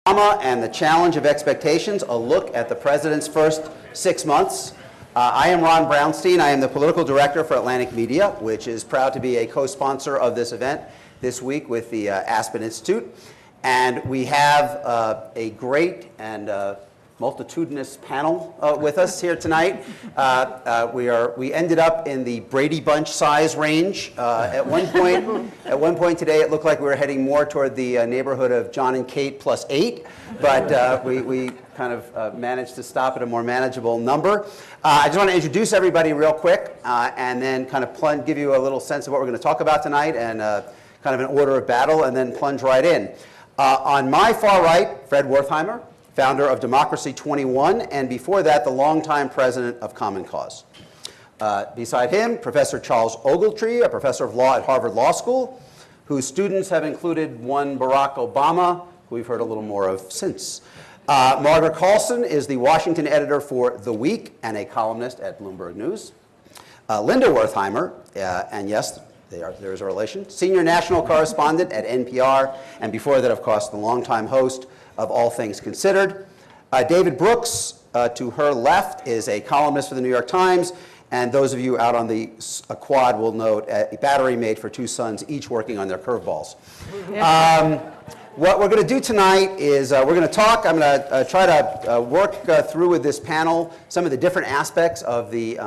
Obama and the challenge of expectations, a look at the president's first 6 months. I am Ron Brownstein. I am the political director for Atlantic Media, which is proud to be a co-sponsor of this event this week with the Aspen Institute. And we have a great and multitudinous panel with us here tonight. We ended up in the Brady Bunch size range. At one point today, it looked like we were heading more toward the neighborhood of John and Kate plus 8, but we kind of managed to stop at a more manageable number. I just want to introduce everybody real quick and then kind of give you a little sense of what we're going to talk about tonight and kind of an order of battle, and then plunge right in. On my far right, Fred Wertheimer, founder of Democracy 21, and before that, the longtime president of Common Cause. Beside him, Professor Charles Ogletree, a professor of law at Harvard Law School, whose students have included one Barack Obama, who we've heard a little more of since. Margaret Carlson is the Washington editor for The Week and a columnist at Bloomberg News. Linda Wertheimer, and yes, there is a relation, senior national correspondent at NPR, and before that, of course, the longtime host of All Things Considered. David Brooks, to her left, is a columnist for the New York Times, and those of you out on the quad will note a battery made for two sons, each working on their curveballs. What we're going to do tonight is we're going to talk. I'm going to try to work through with this panel some of the different aspects of the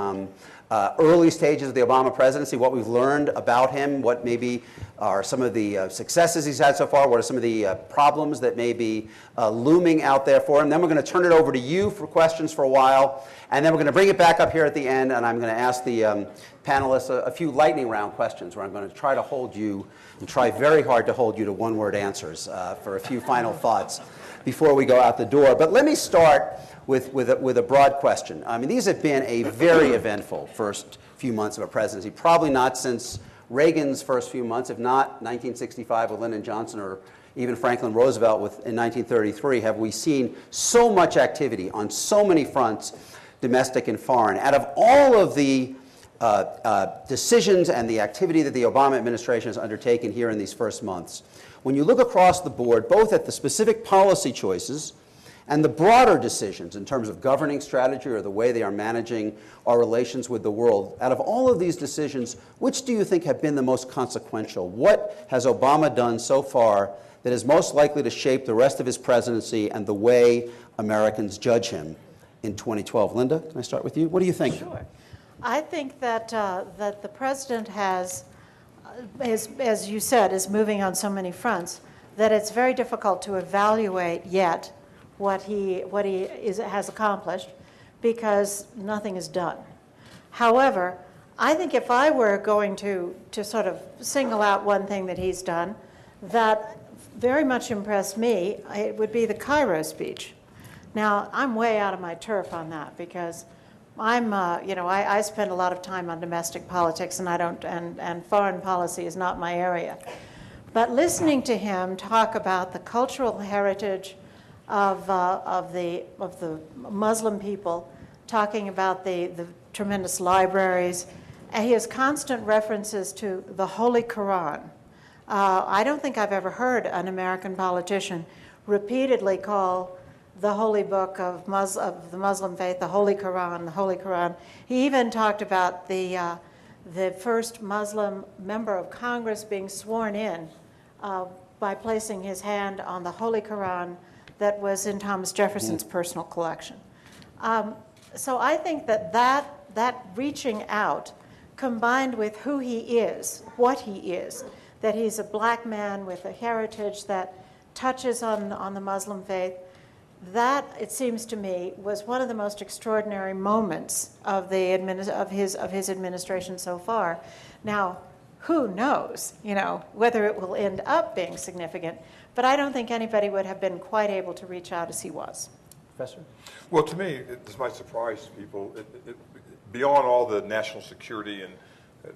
early stages of the Obama presidency, what we've learned about him, what maybe are some of the successes he's had so far, what are some of the problems that may be looming out there for him. Then we're going to turn it over to you for questions for a while, and then we're going to bring it back up here at the end, and I'm going to ask the panelists a few lightning round questions where I'm going to try to hold you, and try very hard to hold you to one-word answers for a few final thoughts before we go out the door. But let me start with a broad question. I mean, these have been a very eventful first few months of a presidency, probably not since Reagan's first few months, if not 1965 with Lyndon Johnson or even Franklin Roosevelt in 1933, have we seen so much activity on so many fronts, domestic and foreign. Out of all of the decisions and the activity that the Obama administration has undertaken here in these first months, when you look across the board, both at the specific policy choices and the broader decisions in terms of governing strategy or the way they are managing our relations with the world, out of all of these decisions, which do you think have been the most consequential? What has Obama done so far that is most likely to shape the rest of his presidency and the way Americans judge him in 2012? Linda, can I start with you? What do you think? Sure. I think that the president has, as you said, is moving on so many fronts that it's very difficult to evaluate yet what he has accomplished, because nothing is done. However, I think if I were going to sort of single out one thing that he's done that very much impressed me, it would be the Cairo speech. Now, I'm way out of my turf on that because I spend a lot of time on domestic politics, and and foreign policy is not my area. But listening to him talk about the cultural heritage of the Muslim people, talking about the tremendous libraries, and he has constant references to the Holy Quran. I don't think I've ever heard an American politician repeatedly call the holy book of the Muslim faith the Holy Quran, the Holy Quran. He even talked about the first Muslim member of Congress being sworn in by placing his hand on the Holy Quran that was in Thomas Jefferson's personal collection. So I think that reaching out, combined with who he is, what he is, that he's a black man with a heritage that touches on the Muslim faith, that, it seems to me, was one of the most extraordinary moments of his administration so far. Now, who knows, whether it will end up being significant, but I don't think anybody would have been quite able to reach out as he was. Professor? Well, to me, this might surprise people. Beyond all the national security and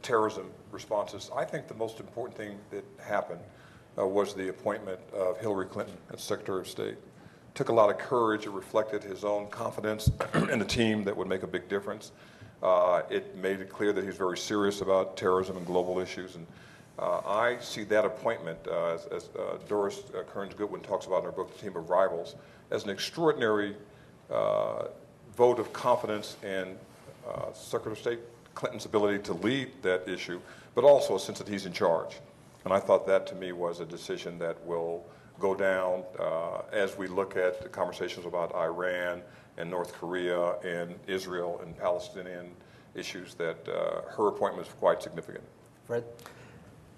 terrorism responses, I think the most important thing that happened was the appointment of Hillary Clinton as Secretary of State. Took a lot of courage. It reflected his own confidence in the team that would make a big difference. It made it clear that he's very serious about terrorism and global issues, and I see that appointment, as Doris Kearns Goodwin talks about in her book, The Team of Rivals, as an extraordinary vote of confidence in Secretary of State Clinton's ability to lead that issue, but also a sense that he's in charge. And I thought that, to me, was a decision that will go down as we look at the conversations about Iran and North Korea and Israel and Palestinian issues, that her appointment is quite significant. Fred?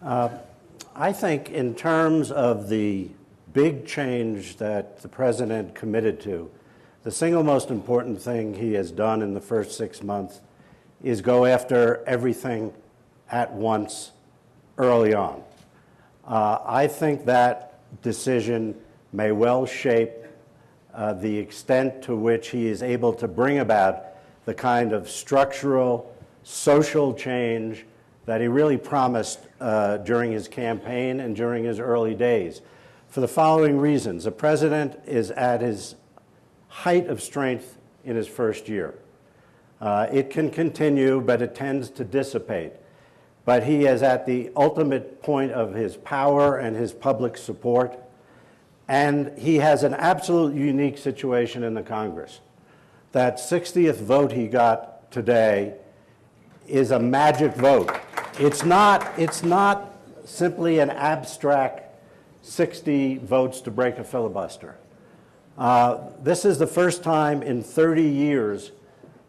I think in terms of the big change that the president committed to, the single most important thing he has done in the first 6 months is go after everything at once early on. I think that decision may well shape the extent to which he is able to bring about the kind of structural social change that he really promised during his campaign and during his early days. For the following reasons: the president is at his height of strength in his first year. It can continue, but it tends to dissipate. But he is at the ultimate point of his power and his public support, and he has an absolute unique situation in the Congress. That 60th vote he got today is a magic vote. It's not simply an abstract 60 votes to break a filibuster. This is the first time in 30 years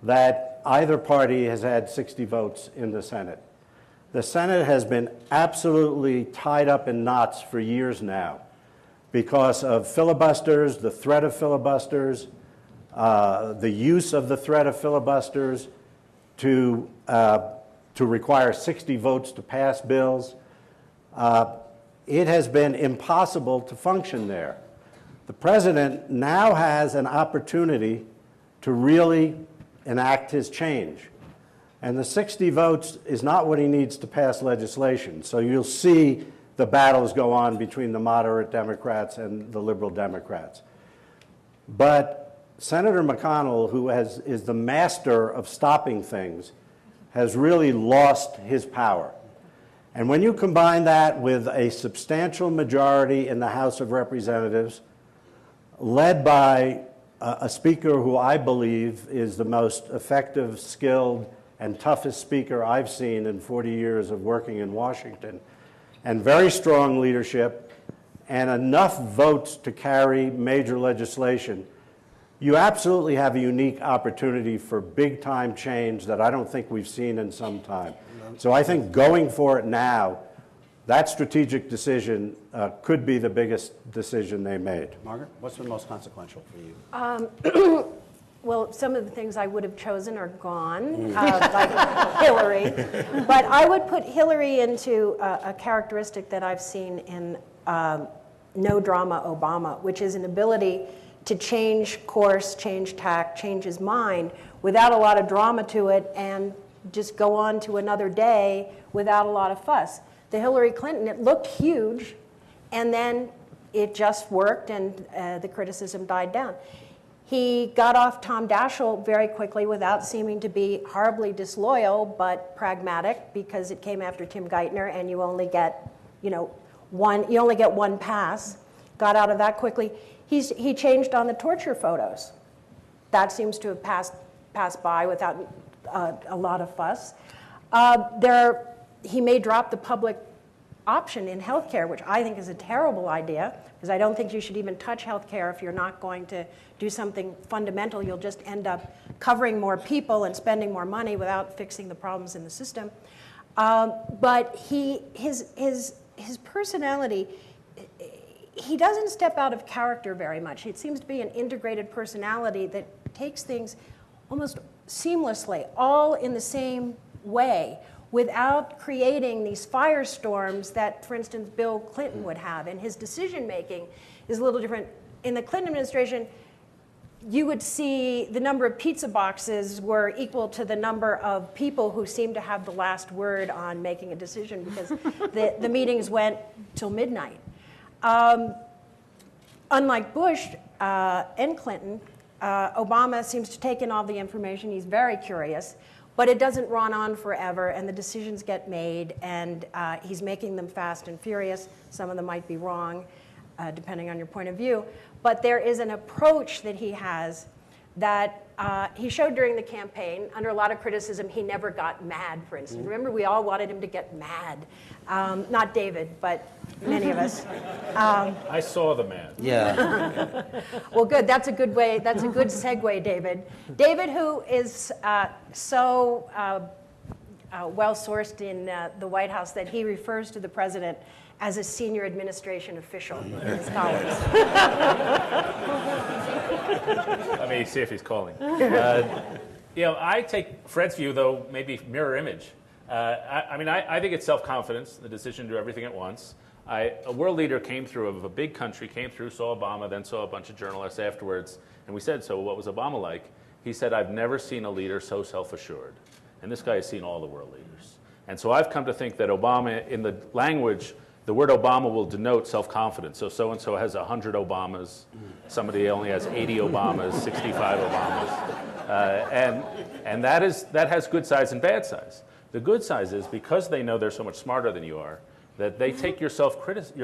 that either party has had 60 votes in the Senate. The Senate has been absolutely tied up in knots for years now because of filibusters, the threat of filibusters, the use of the threat of filibusters to require 60 votes to pass bills. It has been impossible to function there. The president now has an opportunity to really enact his change. And the 60 votes is not what he needs to pass legislation. So you'll see the battles go on between the moderate Democrats and the liberal Democrats. But Senator McConnell, who is the master of stopping things, has really lost his power. And when you combine that with a substantial majority in the House of Representatives, led by a speaker who I believe is the most effective, skilled, and toughest speaker I've seen in 40 years of working in Washington, and very strong leadership, and enough votes to carry major legislation, you absolutely have a unique opportunity for big-time change that I don't think we've seen in some time. So I think going for it now, that strategic decision could be the biggest decision they made. Margaret, what's been most consequential for you? Well, some of the things I would have chosen are gone, like Hillary. But I would put Hillary into a characteristic that I've seen in no drama Obama, which is an ability to change course, change tack, change his mind without a lot of drama to it and just go on to another day without a lot of fuss. The Hillary Clinton, it looked huge, and then it just worked and the criticism died down. He got off Tom Daschle very quickly without seeming to be horribly disloyal, but pragmatic, because it came after Tim Geithner, and you only get, one pass. Got out of that quickly. He changed on the torture photos. That seems to have passed by without a lot of fuss. He may drop the public option in healthcare, which I think is a terrible idea, because I don't think you should even touch healthcare if you're not going to do something fundamental. You'll just end up covering more people and spending more money without fixing the problems in the system. But his personality, he doesn't step out of character very much. It seems to be an integrated personality that takes things almost seamlessly, all in the same way, without creating these firestorms that, for instance, Bill Clinton would have. And his decision-making is a little different. In the Clinton administration, you would see the number of pizza boxes were equal to the number of people who seemed to have the last word on making a decision, because the meetings went till midnight. Unlike Bush and Clinton, Obama seems to take in all the information. He's very curious. But it doesn't run on forever, and the decisions get made, and he's making them fast and furious. Some of them might be wrong, depending on your point of view. But there is an approach that he has that he showed during the campaign. Under a lot of criticism, he never got mad, for instance. Remember, we all wanted him to get mad. Not David, but many of us. I saw the man. Yeah. Well, good. That's a good way. That's a good segue, David. David, who is so well-sourced in the White House that he refers to the president as a senior administration official in his columns. Let me see if he's calling. I take Fred's view, though, maybe mirror image. I think it's self-confidence, the decision to do everything at once. A world leader came through, of a big country, came through, saw Obama, then saw a bunch of journalists afterwards, and we said, so what was Obama like? He said, I've never seen a leader so self-assured. And this guy has seen all the world leaders. And so I've come to think that Obama, in the language, the word Obama will denote self-confidence. So-and-so has 100 Obamas. Somebody only has 80 Obamas, 65 Obamas. And that has good sides and bad sides. The good side is because they know they're so much smarter than you are, that they take your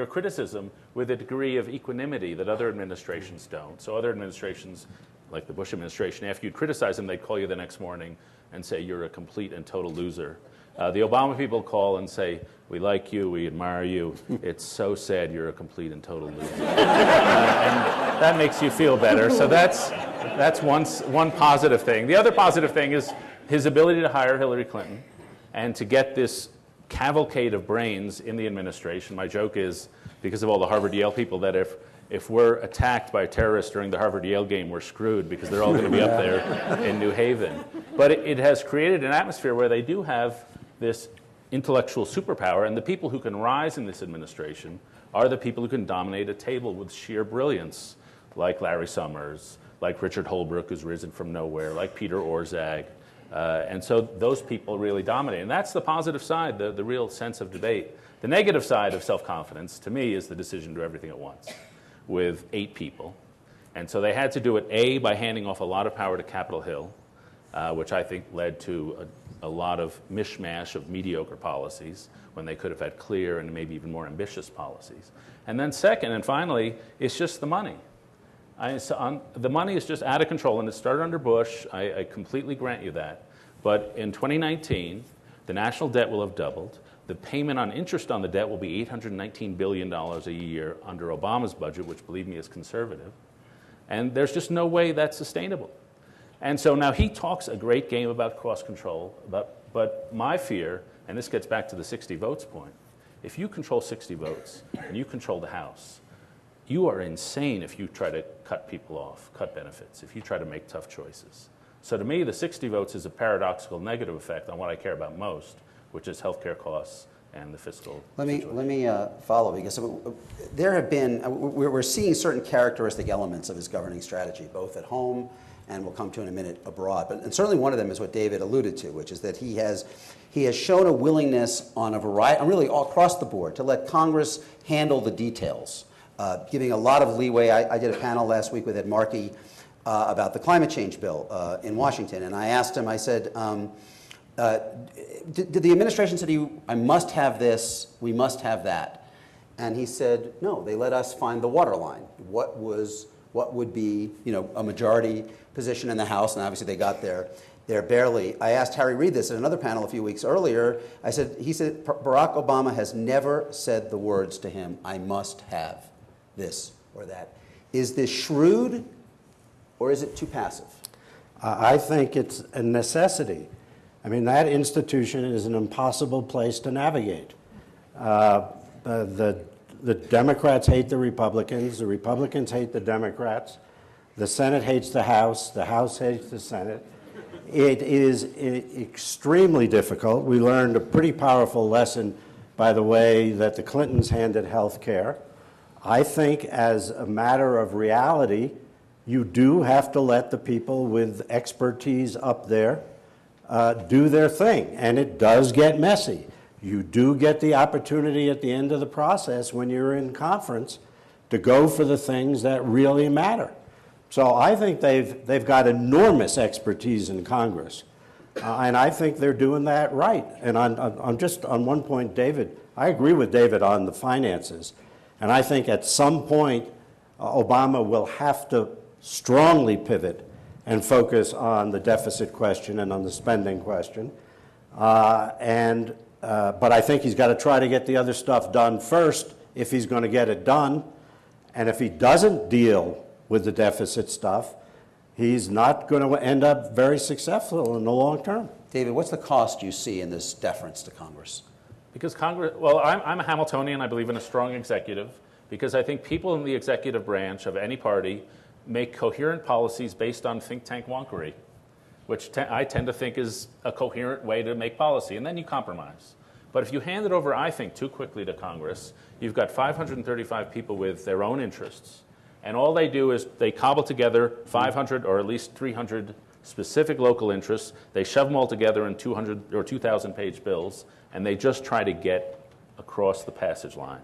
criticism with a degree of equanimity that other administrations don't. So other administrations, like the Bush administration, after you'd criticize them, they'd call you the next morning and say you're a complete and total loser. The Obama people call and say, we like you, we admire you. It's so sad you're a complete and total loser. And that makes you feel better. So that's one positive thing. The other positive thing is his ability to hire Hillary Clinton and to get this cavalcade of brains in the administration. My joke is, because of all the Harvard-Yale people, that if we're attacked by terrorists during the Harvard-Yale game, we're screwed because they're all going to be up there in New Haven. But it has created an atmosphere where they do have this intellectual superpower, and the people who can rise in this administration are the people who can dominate a table with sheer brilliance, like Larry Summers, like Richard Holbrooke, who's risen from nowhere, like Peter Orszag. And so those people really dominate. And that's the positive side, the real sense of debate. The negative side of self-confidence, to me, is the decision to do everything at once with 8 people. And so they had to do it, A, by handing off a lot of power to Capitol Hill, which I think led to a lot of mishmash of mediocre policies when they could have had clear and maybe even more ambitious policies. And then second and finally, it's just the money. The money is just out of control, and it started under Bush. I completely grant you that. But in 2019, the national debt will have doubled. The payment on interest on the debt will be $819 billion a year under Obama's budget, which, believe me, is conservative. And there's just no way that's sustainable. And so now he talks a great game about cost control, but my fear, and this gets back to the 60 votes point, if you control 60 votes and you control the House, you are insane if you try to cut people off, cut benefits, if you try to make tough choices. So to me, the 60 votes is a paradoxical negative effect on what I care about most, which is healthcare costs and the fiscal situation. Let me follow, because there have been, we're seeing certain characteristic elements of his governing strategy, both at home and we'll come to in a minute abroad. And certainly one of them is what David alluded to, which is that he has shown a willingness on a variety, really all across the board, to let Congress handle the details, giving a lot of leeway. I did a panel last week with Ed Markey about the climate change bill in Washington, and I asked him, I said, did the administration say to you, I must have this, we must have that? And he said, no, they let us find the waterline. What would be, a majority position in the House, and obviously they got there barely. I asked Harry Reid this at another panel a few weeks earlier. He said, Barack Obama has never said the words to him, I must have this or that. Is this shrewd, or is it too passive? I think it's a necessity. I mean, that institution is an impossible place to navigate. The Democrats hate the Republicans hate the Democrats, the Senate hates the House hates the Senate. It is extremely difficult. We learned a pretty powerful lesson by the way that the Clintons handled health care. I think as a matter of reality, you do have to let the people with expertise up there do their thing, and it does get messy. You do get the opportunity at the end of the process when you're in conference to go for the things that really matter. So I think they've got enormous expertise in Congress. And I think they're doing that right. And on just on one point, David, I agree with David on the finances. And I think at some point, Obama will have to strongly pivot and focus on the deficit question and on the spending question. But I think he's got to try to get the other stuff done first if he's going to get it done. And if he doesn't deal with the deficit stuff, he's not going to end up very successful in the long term. David, what's the cost you see in this deference to Congress? Because Congress, well, I'm a Hamiltonian. I believe in a strong executive because I think people in the executive branch of any party make coherent policies based on think tank wonkery, which I tend to think is a coherent way to make policy, and then you compromise. But if you hand it over, I think, too quickly to Congress, you've got 535 people with their own interests, and all they do is they cobble together 500 or at least 300 specific local interests, they shove them all together in 200 or 2,000-page bills, and they just try to get across the passage line.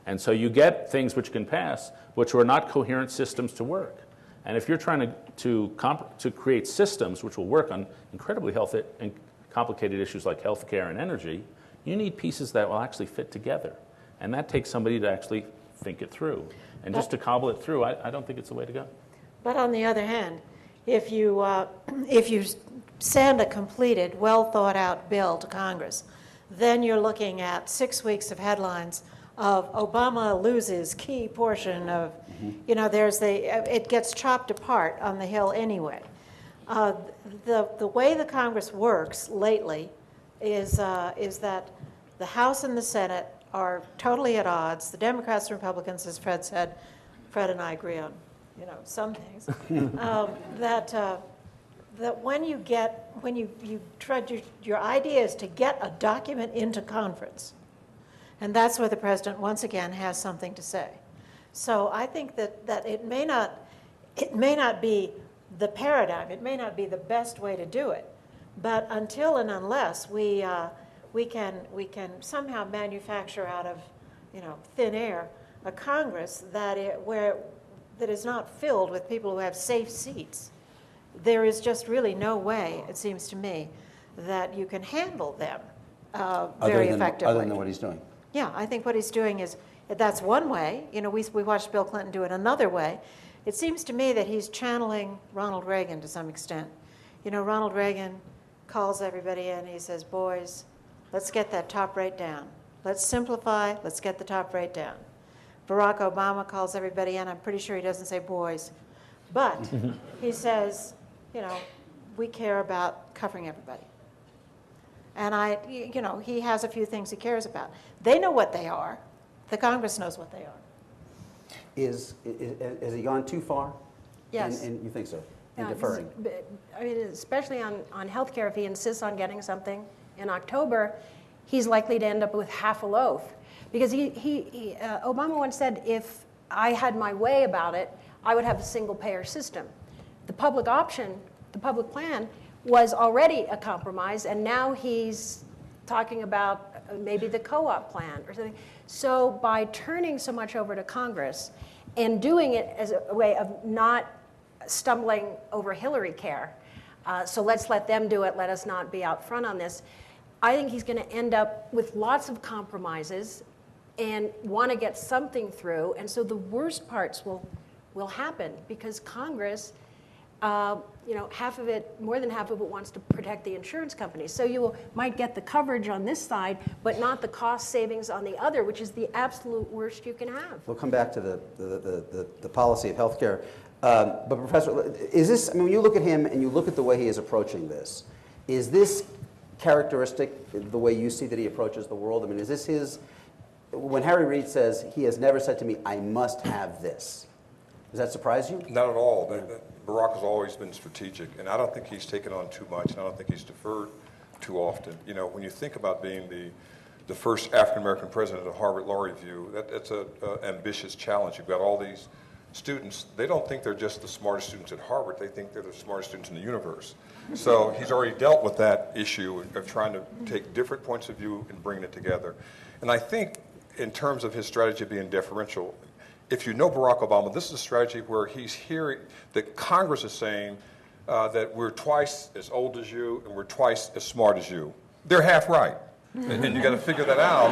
And so you get things which can pass, which are not coherent systems to work. And if you're trying to create systems which will work on incredibly healthy and complicated issues like healthcare and energy, you need pieces that will actually fit together. And that takes somebody to actually think it through. And just to cobble it through, I don't think it's the way to go. But on the other hand, if you send a completed, well-thought-out bill to Congress, then you're looking at 6 weeks of headlines of Obama loses key portion of, it gets chopped apart on the Hill anyway. The way the Congress works lately is that the House and the Senate are totally at odds. The Democrats and Republicans, as Fred said, Fred and I agree on, some things. That when you try your idea is to get a document into conference, and that's where the president once again has something to say. So I think that it may not be the paradigm, it may not be the best way to do it, but until and unless we can somehow manufacture out of thin air a Congress that is not filled with people who have safe seats, there is just really no way, it seems to me, that you can handle them very effectively. Other than what he's doing. Yeah, I think what he's doing that's one way. We watched Bill Clinton do it another way. It seems to me that he's channeling Ronald Reagan to some extent. Ronald Reagan calls everybody in and he says, boys, let's get that top rate down. Let's simplify, let's get the top rate down. Barack Obama calls everybody in. I'm pretty sure he doesn't say boys. But he says, we care about covering everybody. And he has a few things he cares about. They know what they are. The Congress knows what they are. Has he gone too far? Yes. And you think so? In Yeah, deferring? Especially on health care, if he insists on getting something in October, he's likely to end up with half a loaf. Because Obama once said, if I had my way about it, I would have a single-payer system. The public option, the public plan, was already a compromise, and now he's talking about maybe the co-op plan or something. So by turning so much over to Congress and doing it as a way of not stumbling over Hillary care, so let's let them do it, let us not be out front on this, I think he's going to end up with lots of compromises and want to get something through, and so the worst parts will happen because Congress, half of it, more than half of it, wants to protect the insurance companies. So you might get the coverage on this side, but not the cost savings on the other, which is the absolute worst you can have. We'll come back to the policy of health care. But Professor, is this, when you look at him and you look at the way he is approaching this, is this characteristic the way you see that he approaches the world? Is this his, when Harry Reid says, he has never said to me, I must have this, does that surprise you? Not at all. Barack has always been strategic, and I don't think he's taken on too much, and I don't think he's deferred too often. When you think about being the first African-American president of Harvard Law Review, that's an ambitious challenge. You've got all these students. They don't think they're just the smartest students at Harvard. They think they're the smartest students in the universe. So he's already dealt with that issue of trying to take different points of view and bringing it together. And I think in terms of his strategy of being deferential, if you know Barack Obama, this is a strategy where he's hearing that Congress is saying, that we're twice as old as you and we're twice as smart as you. They're half right. And you got to figure that out.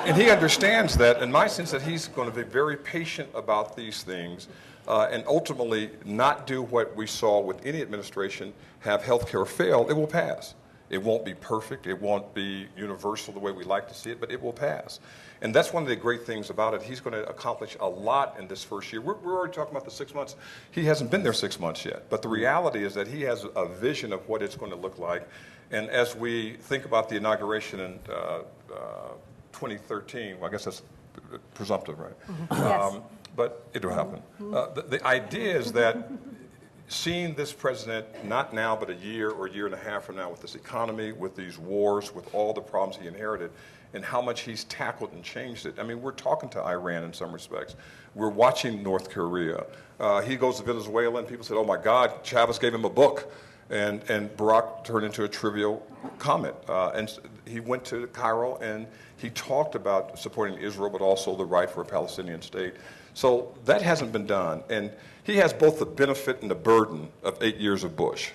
And he understands that, in my sense, that he's going to be very patient about these things and ultimately not do what we saw with any administration, have health care fail. It will pass. It won't be perfect. It won't be universal the way we like to see it, but it will pass. And that's one of the great things about it. He's going to accomplish a lot in this first year. We're already talking about the 6 months. He hasn't been there 6 months yet. But the reality is that he has a vision of what it's going to look like. And as we think about the inauguration in 2013, well, I guess that's presumptive, right? Yes. But it'll happen. The idea is that seeing this president, not now, but a year or a year and a half from now, with this economy, with these wars, with all the problems he inherited, and how much he's tackled and changed it. I mean, we're talking to Iran in some respects. We're watching North Korea. He goes to Venezuela, and people said, oh my God, Chavez gave him a book. And Barack turned into a trivial comment. And he went to Cairo, and he talked about supporting Israel, but also the right for a Palestinian state. So that hasn't been done. And he has both the benefit and the burden of 8 years of Bush.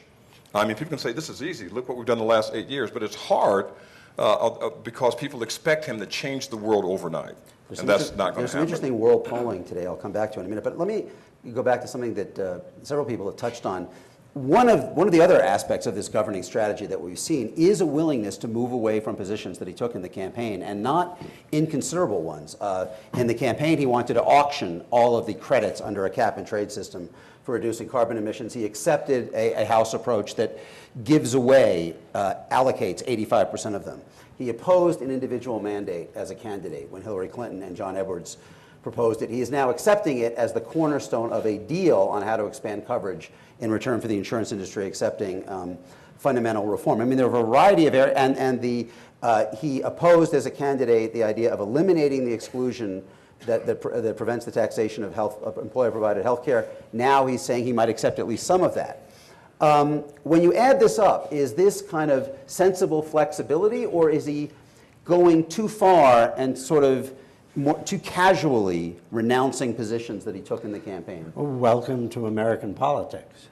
I mean, people can say, this is easy. Look what we've done the last 8 years. But it's hard because people expect him to change the world overnight. And that's not going to happen. There's some interesting world polling today I'll come back to in a minute. But let me go back to something that several people have touched on. One of the other aspects of this governing strategy that we've seen is a willingness to move away from positions that he took in the campaign, and not inconsiderable ones. In the campaign, he wanted to auction all of the credits under a cap-and-trade system for reducing carbon emissions. He accepted a House approach that gives away, allocates 85% of them. He opposed an individual mandate as a candidate when Hillary Clinton and John Edwards proposed it. He is now accepting it as the cornerstone of a deal on how to expand coverage in return for the insurance industry accepting fundamental reform. I mean, there are a variety of areas, and he opposed as a candidate the idea of eliminating the exclusion that prevents the taxation of employer-provided health care. Now he's saying he might accept at least some of that. When you add this up, is this kind of sensible flexibility, or is he going too far and sort of too casually renouncing positions that he took in the campaign? Well, welcome to American politics.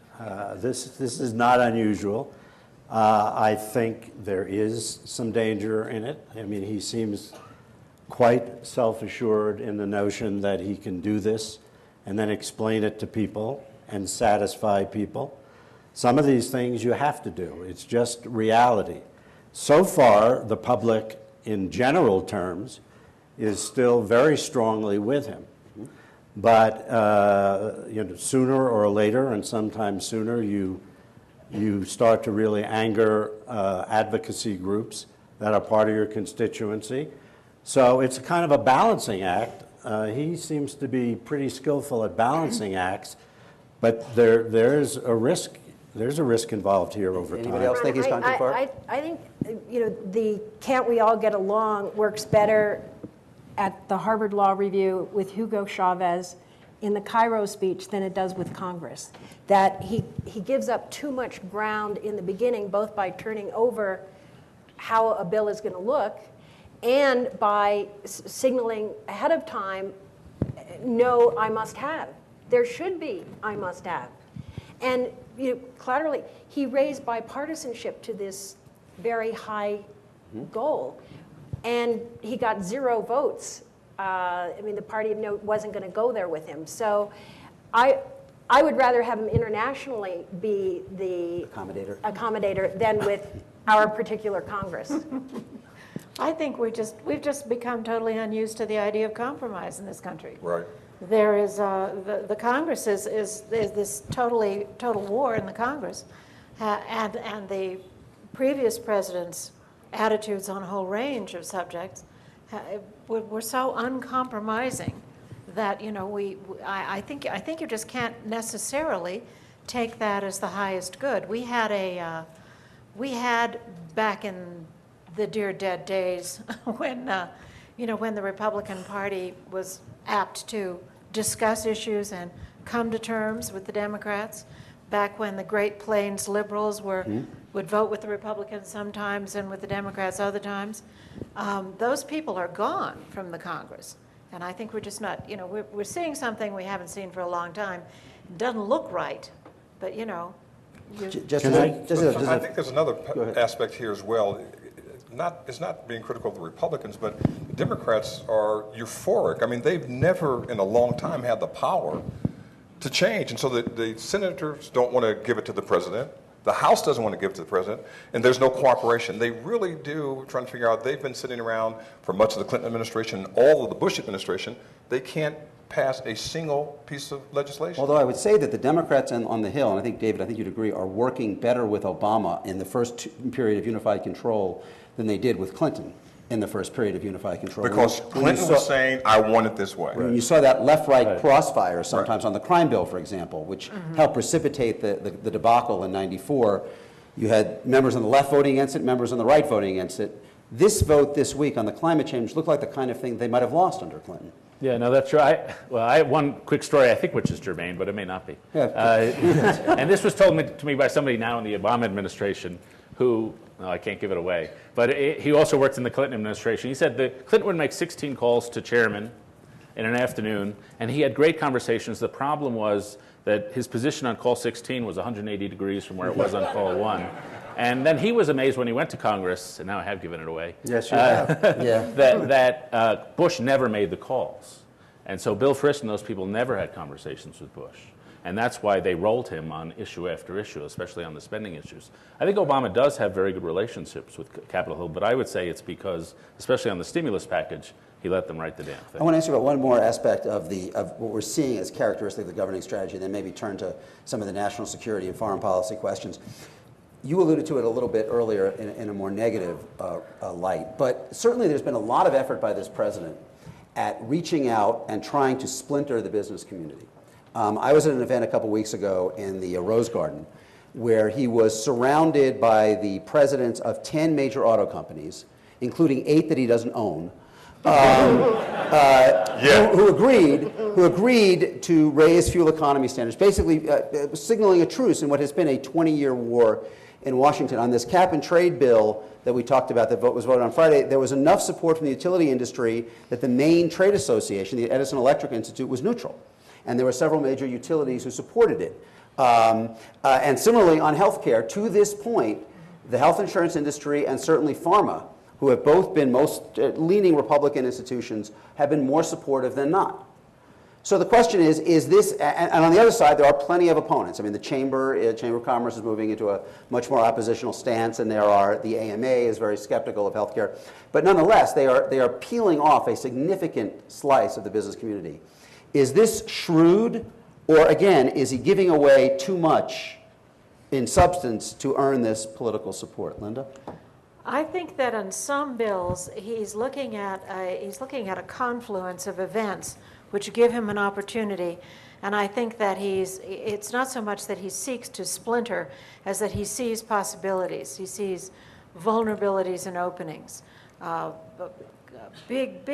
This is not unusual. I think there is some danger in it. I mean, he seems quite self-assured in the notion that he can do this and then explain it to people and satisfy people. Some of these things you have to do. It's just reality. So far, the public, in general terms, is still very strongly with him. But sooner or later, and sometimes sooner, you start to really anger advocacy groups that are part of your constituency. So it's a kind of a balancing act. He seems to be pretty skillful at balancing acts, but there's a risk. There's a risk involved here over time. Anybody else think he's gone too far? I think the "can't we all get along" works better at the Harvard Law Review with Hugo Chavez in the Cairo speech than it does with Congress. That he gives up too much ground in the beginning, both by turning over how a bill is going to look and by signaling ahead of time, no, I must have. There should be, I must have. And collaterally, he raised bipartisanship to this very high goal. And he got 0 votes. I mean, the party of no wasn't going to go there with him. So I would rather have him internationally be the accommodator than with our particular Congress. I think we've just become totally unused to the idea of compromise in this country. Right. There is the Congress is this total war in the Congress, and the previous president's attitudes on a whole range of subjects were so uncompromising that I think you just can't necessarily take that as the highest good. We had back in the dear dead days when the Republican Party was apt to discuss issues and come to terms with the Democrats, back when the Great Plains liberals would vote with the Republicans sometimes and with the Democrats other times. Those people are gone from the Congress. And I think we're just not, we're seeing something we haven't seen for a long time. It doesn't look right But, you know, Just Can as I- a- just as a- I think there's another ahead. aspect here as well. It's not being critical of the Republicans, but the Democrats are euphoric. I mean, they've never in a long time had the power to change. And so the senators don't want to give it to the president. The House doesn't want to give it to the president. And there's no cooperation. They really do trying to figure out, they've been sitting around for much of the Clinton administration, all of the Bush administration. They can't pass a single piece of legislation. Although I would say that the Democrats on the Hill, and I think, David, I think you'd agree, are working better with Obama in the first period of unified control than they did with Clinton in the first period of unified control. Because When you Clinton saw- was saying, I want it this way. when you saw that left-right crossfire sometimes on the crime bill, for example, which helped precipitate the debacle in '94, you had members on the left voting against it, members on the right voting against it. This vote this week on the climate change looked like the kind of thing they might have lost under Clinton. Yeah, no, that's right. Well, I have one quick story, I think, which is germane, but it may not be. And this was told to me by somebody now in the Obama administration who, no, I can't give it away, but he also worked in the Clinton administration. He said that Clinton would make 16 calls to chairman in an afternoon, and he had great conversations. The problem was that his position on call 16 was 180 degrees from where it was on call 1. And then he was amazed when he went to Congress, and now I have given it away. Yes, you have. Yeah. that Bush never made the calls. And so Bill Frist and those people never had conversations with Bush. And that's why they rolled him on issue after issue, especially on the spending issues. I think Obama does have very good relationships with Capitol Hill, but I would say it's because, especially on the stimulus package, he let them write the damn thing. I want to ask you about one more aspect of what we're seeing as characteristic of the governing strategy, and then maybe turn to some of the national security and foreign policy questions. You alluded to it a little bit earlier in a more negative light, but certainly there's been a lot of effort by this president at reaching out and trying to splinter the business community. I was at an event a couple weeks ago in the Rose Garden where he was surrounded by the presidents of 10 major auto companies, including 8 that he doesn't own, who agreed to raise fuel economy standards, basically signaling a truce in what has been a 20-year war in Washington. On this cap and trade bill that we talked about that was voted on Friday, there was enough support from the utility industry that the main trade association, the Edison Electric Institute, was neutral. And there were several major utilities who supported it. And similarly on health care, to this point, the health insurance industry and certainly pharma, who have both been most leaning Republican institutions, have been more supportive than not. So the question is this, and on the other side, there are plenty of opponents. I mean, the Chamber of Commerce is moving into a much more oppositional stance, and the AMA is very skeptical of healthcare. But nonetheless, they are peeling off a significant slice of the business community. Is this shrewd, or again, is he giving away too much in substance to earn this political support? Linda? I think that on some bills, he's looking at a confluence of events which give him an opportunity. And I think that it's not so much that he seeks to splinter as that he sees possibilities. He sees vulnerabilities and openings. Big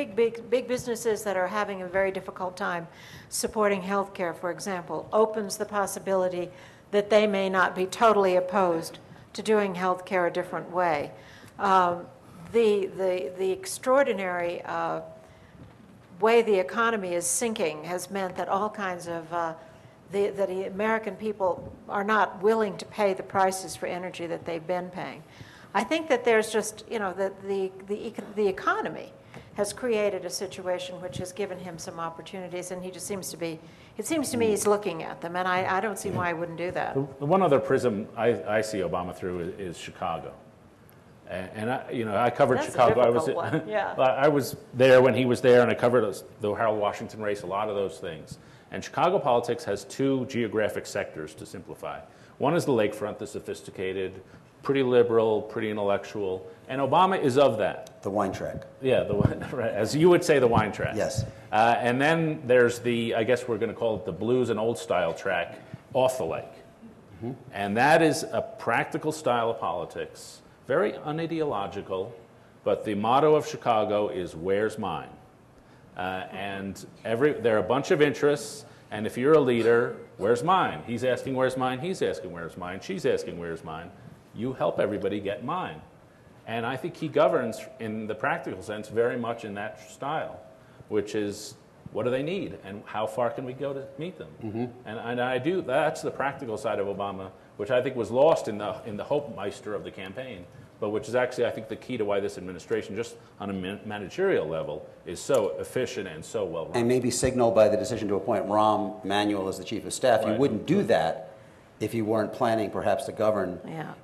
businesses that are having a very difficult time supporting healthcare, for example, opens the possibility that they may not be totally opposed to doing healthcare a different way. The extraordinary way the economy is sinking has meant that all kinds of the American people are not willing to pay the prices for energy that they've been paying. I think that there's just, that the economy has created a situation which has given him some opportunities, and he just seems to be, it seems to me he's looking at them, and I don't see why he wouldn't do that. The one other prism I see Obama through is Chicago. And I covered That's a Chicago. difficult one, yeah. I was there when he was there, and I covered the Harold Washington race, a lot of those things. And Chicago politics has 2 geographic sectors, to simplify. One is the lakefront, the sophisticated, pretty liberal, pretty intellectual, and Obama is of that. The wine track. Yeah, as you would say, the wine track. Yes. And then there's I guess we're going to call it the blues and old style track off the lake. Mm-hmm. And that is a practical style of politics, very unideological, but the motto of Chicago is, where's mine? And there are a bunch of interests, and if you're a leader, where's mine? He's asking where's mine, he's asking where's mine, she's asking where's mine. You help everybody get mine. And I think he governs, in the practical sense, very much in that style, which is what do they need, and how far can we go to meet them? And I do. That's the practical side of Obama, which I think was lost in the hope meister of the campaign, but which is actually, I think, the key to why this administration, just on a managerial level, is so efficient and so well run. And maybe signaled by the decision to appoint Rahm Emanuel as the chief of staff. You wouldn't do that if you weren't planning perhaps to govern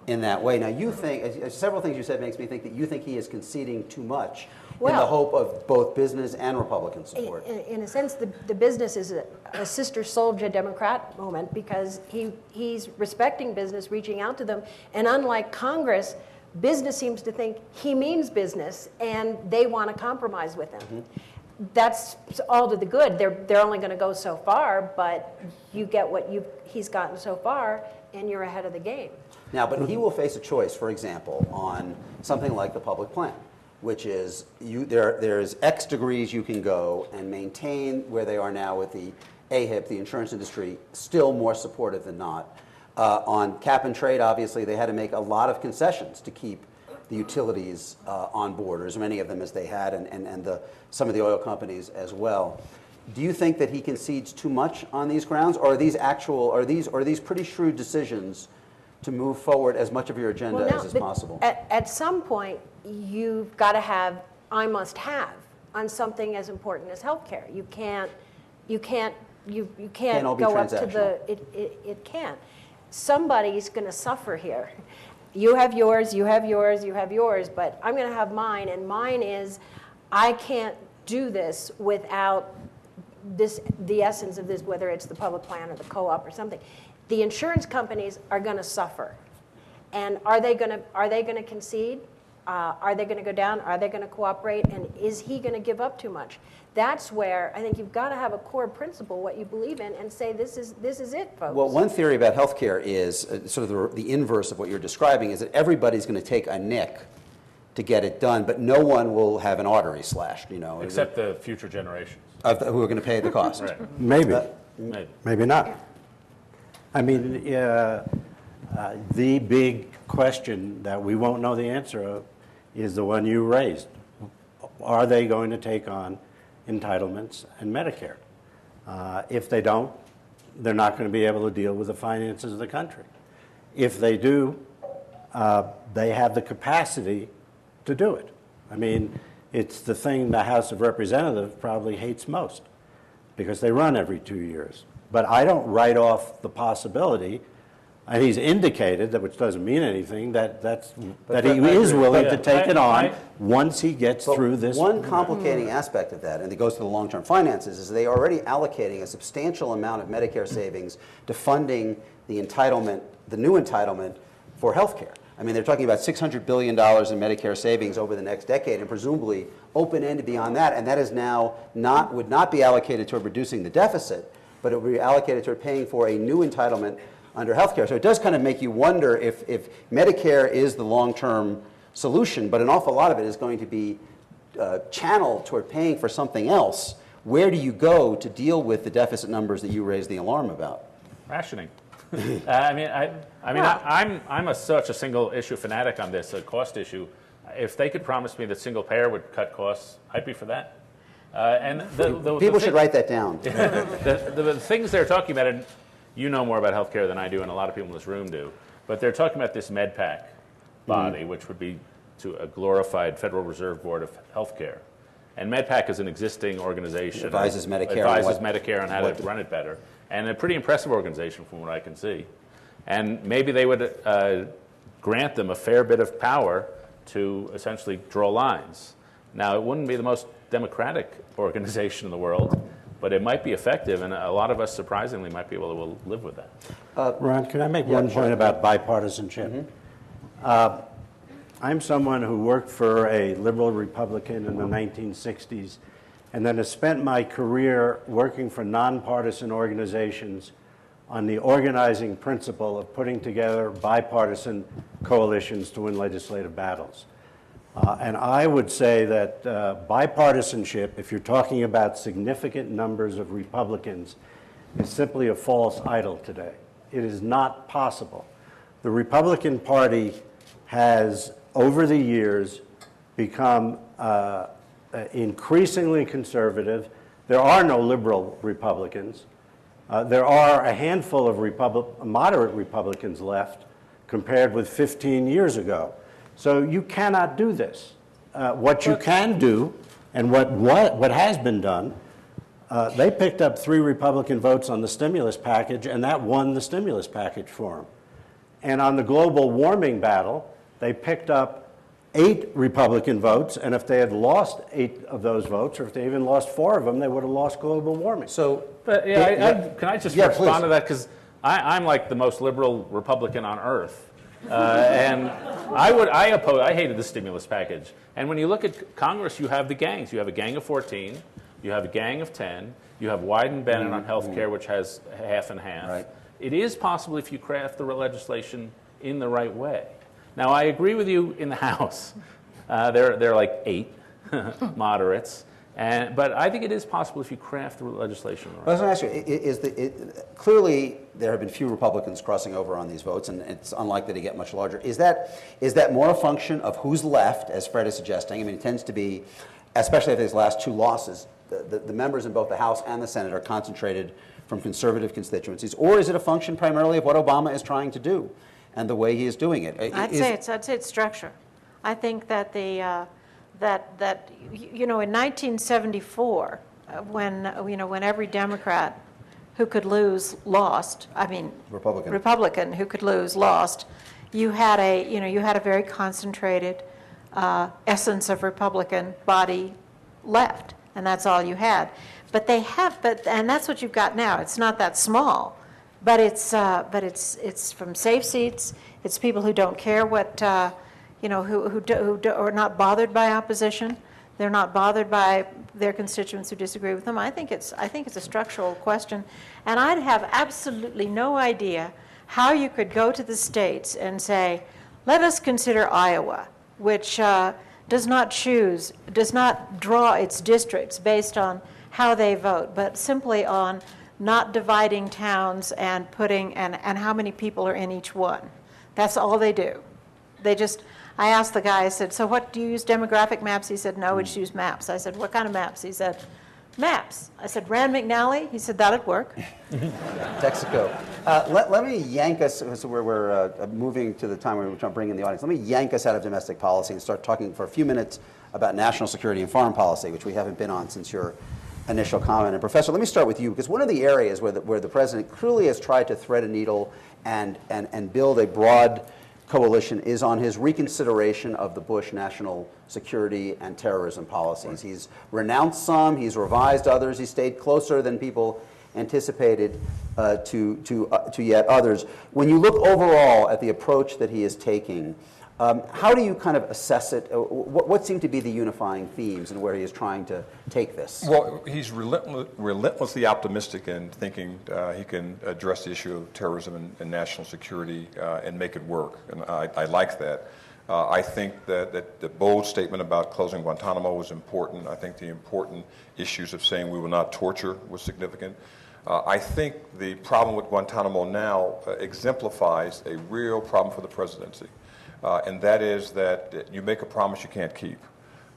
in that way. Now, you think, several things you said makes me think that you think he is conceding too much in the hope of both business and Republican support. In a sense, the business is a sister soldier Democrat moment, because he's respecting business, reaching out to them, and unlike Congress, business seems to think he means business, and they want to compromise with him. That's all to the good. They're only going to go so far, but you get what he's gotten so far, and you're ahead of the game. Now, but he will face a choice, for example, on something like the public plan, which is there's X degrees you can go and maintain where they are now with the AHIP, the insurance industry, still more supportive than not. On cap and trade, obviously, they had to make a lot of concessions to keep the utilities on board, or as many of them as they had, and some of the oil companies as well. Do you think that he concedes too much on these grounds, or are these pretty shrewd decisions to move forward as much of your agenda as is possible? At some point, you've got to have I must have on something as important as healthcare. You can't all be go up to it can't. Somebody's going to suffer here. You have yours, you have yours, you have yours, but I'm going to have mine, and mine is I can't do this without the essence of this, whether it's the public plan or the co-op or something. The insurance companies are going to suffer, and are they going to concede? Are they going to go down? Are they going to cooperate? And is he going to give up too much? That's where I think you've got to have a core principle, what you believe in, and say this is it, folks. Well, one theory about healthcare is sort of the inverse of what you're describing, is that everybody's going to take a nick to get it done, but no one will have an artery slashed, Except the future generations. Who are going to pay the cost. Right. Maybe not. I mean, the big question that we won't know the answer of is the one you raised. Are they going to take on entitlements and Medicare? If they don't, they're not going to be able to deal with the finances of the country. If they do, they have the capacity to do it. I mean, it's the thing the House of Representatives probably hates most, because they run every 2 years. But I don't write off the possibility, and he's indicated, that which doesn't mean anything, that he is willing to take it on once he gets through this. One complicating aspect of that, and it goes to the long-term finances, is they are already allocating a substantial amount of Medicare savings to funding the entitlement, the new entitlement for health care. I mean, they're talking about $600 billion in Medicare savings over the next decade, and presumably open-ended beyond that, and that is now would not be allocated toward reducing the deficit, but it would be allocated toward paying for a new entitlement under health care. So it does kind of make you wonder if Medicare is the long-term solution, but an awful lot of it is going to be channeled toward paying for something else. Where do you go to deal with the deficit numbers that you raised the alarm about? Rationing. I'm such a single issue fanatic on this, a cost issue. If they could promise me that single payer would cut costs, I'd be for that. And people should write that down. The things they're talking about, and you know more about healthcare than I do, and a lot of people in this room do, but they're talking about this MedPAC body, which would be to a glorified Federal Reserve Board of Healthcare. And MedPAC is an existing organization. Advises Medicare on how to run it better. And a pretty impressive organization from what I can see. And maybe they would grant them a fair bit of power to essentially draw lines. Now, it wouldn't be the most democratic organization in the world, but it might be effective, and a lot of us, surprisingly, might be able to live with that. Ron, can I make one point about bipartisanship? I'm someone who worked for a liberal Republican in the 1960s, and then has spent my career working for nonpartisan organizations on the organizing principle of putting together bipartisan coalitions to win legislative battles. And I would say that bipartisanship, if you're talking about significant numbers of Republicans, is simply a false idol today. It is not possible. The Republican Party has, over the years, become increasingly conservative. There are no liberal Republicans. There are a handful of moderate Republicans left compared with 15 years ago. So you cannot do this. What you can do, and what has been done, they picked up 3 Republican votes on the stimulus package, and that won the stimulus package for them. And on the global warming battle, they picked up 8 Republican votes, and if they had lost 8 of those votes, or if they even lost 4 of them, they would have lost global warming. So, But can I just Yeah, respond please. to that? Because I'm like the most liberal Republican on earth. And I hated the stimulus package. And when you look at Congress, you have the gangs. You have a gang of 14, you have a gang of 10, you have Wyden Bennett on health care, which has half and half. Right. It is possible if you craft the legislation in the right way. Now, I agree with you in the House. There are like 8 moderates. But I think it is possible if you craft the legislation right. I was going to ask you, clearly there have been few Republicans crossing over on these votes, and it's unlikely to get much larger. Is that more a function of who's left, as Fred is suggesting? I mean, it tends to be, especially after these last 2 losses, the members in both the House and the Senate are concentrated from conservative constituencies, or is it a function primarily of what Obama is trying to do and the way he is doing it? I'd say it's structure. I think that that in 1974, when every Democrat who could lose lost, Republican who could lose lost, you had a very concentrated essence of Republican body left, and that's all you had. But and that's what you've got now. It's not that small, but it's from safe seats. It's people who don't care what. Who are not bothered by opposition. They're not bothered by their constituents who disagree with them. I think it's a structural question, and I'd have absolutely no idea how you could go to the states and say, let us consider Iowa, which does not draw its districts based on how they vote, but simply on not dividing towns and and how many people are in each one. That's all they do. I asked the guy, I said, so what, do you use demographic maps? He said, no, we just use maps. I said, what kind of maps? He said, maps. I said, Rand McNally? He said, that'd work. Texaco. Let me yank us, so we're moving to the time where we're trying to bring in the audience. Let me yank us out of domestic policy and start talking for a few minutes about national security and foreign policy, which we haven't been on since your initial comment. And Professor, let me start with you, because one of the areas where the president clearly has tried to thread a needle and build a broad coalition is on his reconsideration of the Bush national security and terrorism policies. Right. He's renounced some, he's revised others, he stayed closer than people anticipated to yet others. When you look overall at the approach that he is taking, how do you kind of assess it? What seem to be the unifying themes and where he is trying to take this? Well, he's relentlessly optimistic in thinking he can address the issue of terrorism and national security and make it work, and I like that. I think that the bold statement about closing Guantanamo was important. I think the important issues of saying we will not torture was significant. I think the problem with Guantanamo now exemplifies a real problem for the presidency. And that is that you make a promise you can't keep,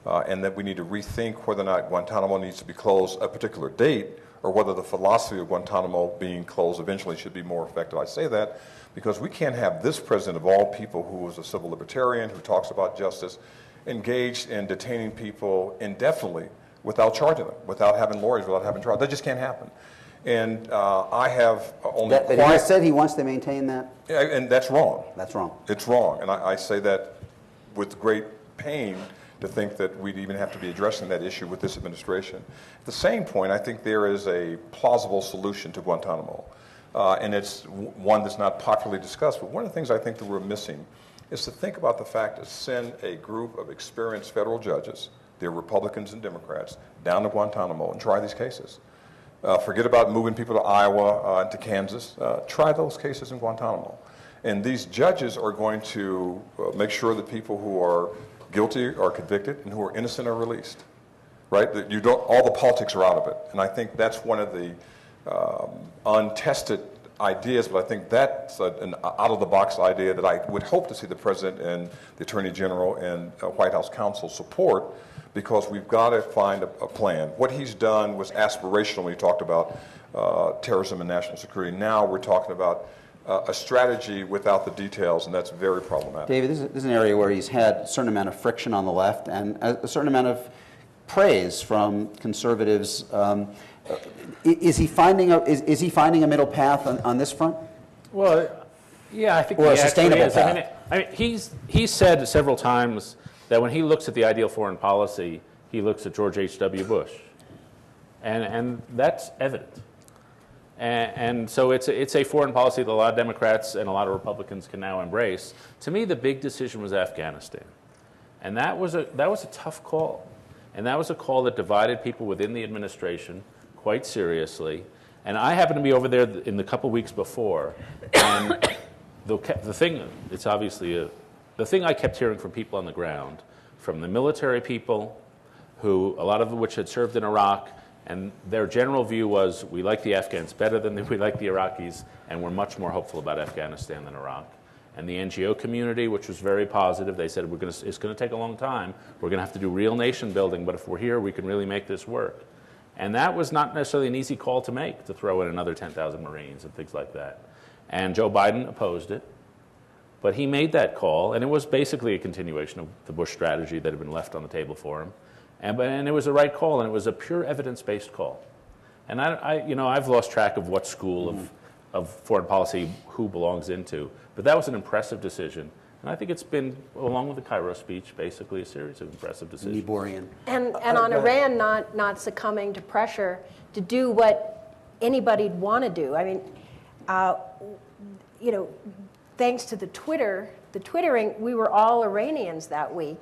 and that we need to rethink whether or not Guantanamo needs to be closed at a particular date, or whether the philosophy of Guantanamo being closed eventually should be more effective. I say that because we can't have this president of all people, who is a civil libertarian, who talks about justice, engaged in detaining people indefinitely without charging them, without having lawyers, without having trials. That just can't happen. And I have only... But he has said he wants to maintain that? And that's wrong. That's wrong. It's wrong. And I say that with great pain, to think that we'd even have to be addressing that issue with this administration. At the same point, I think there is a plausible solution to Guantanamo. And it's one that's not popularly discussed. But one of the things I think that we're missing is to think about the fact to send a group of experienced federal judges, they're Republicans and Democrats, down to Guantanamo and try these cases. Forget about moving people to Iowa and to Kansas. Try those cases in Guantanamo. And these judges are going to make sure that people who are guilty are convicted and who are innocent are released. Right? That all the politics are out of it. And I think that's one of the untested ideas, but I think that's an out-of-the-box idea that I would hope to see the President and the Attorney General and White House counsel support, because we've got to find a plan. What he's done was aspirational when he talked about terrorism and national security. Now we're talking about a strategy without the details, and that's very problematic. David, this is an area where he's had a certain amount of friction on the left and a certain amount of praise from conservatives. Is he finding a middle path on this front? Well, yeah, I think Or he a sustainable actually is. path. I mean, he's said several times that when he looks at the ideal foreign policy, he looks at George H.W. Bush, and that's evident. And so it's a foreign policy that a lot of Democrats and a lot of Republicans can now embrace. To me, the big decision was Afghanistan, and that was a tough call, and that was a call that divided people within the administration quite seriously. And I happened to be over there in the couple weeks before, and the thing, it's obviously the thing I kept hearing from people on the ground, from the military people, who a lot of which had served in Iraq, and their general view was, we like the Afghans better than we like the Iraqis, and we're much more hopeful about Afghanistan than Iraq. And the NGO community, which was very positive, they said, it's going to take a long time. We're going to have to do real nation building, but if we're here, we can really make this work. And that was not necessarily an easy call to make, to throw in another 10,000 Marines and things like that. And Joe Biden opposed it. But he made that call, and it was basically a continuation of the Bush strategy that had been left on the table for him. And it was the right call, and it was a pure evidence-based call. And I've lost track of what school of foreign policy who belongs into, but that was an impressive decision. And I think it's been, along with the Cairo speech, basically a series of impressive decisions. Niebuhrian. And on Iran not succumbing to pressure to do what anybody'd want to do. I mean, thanks to the twittering, we were all Iranians that week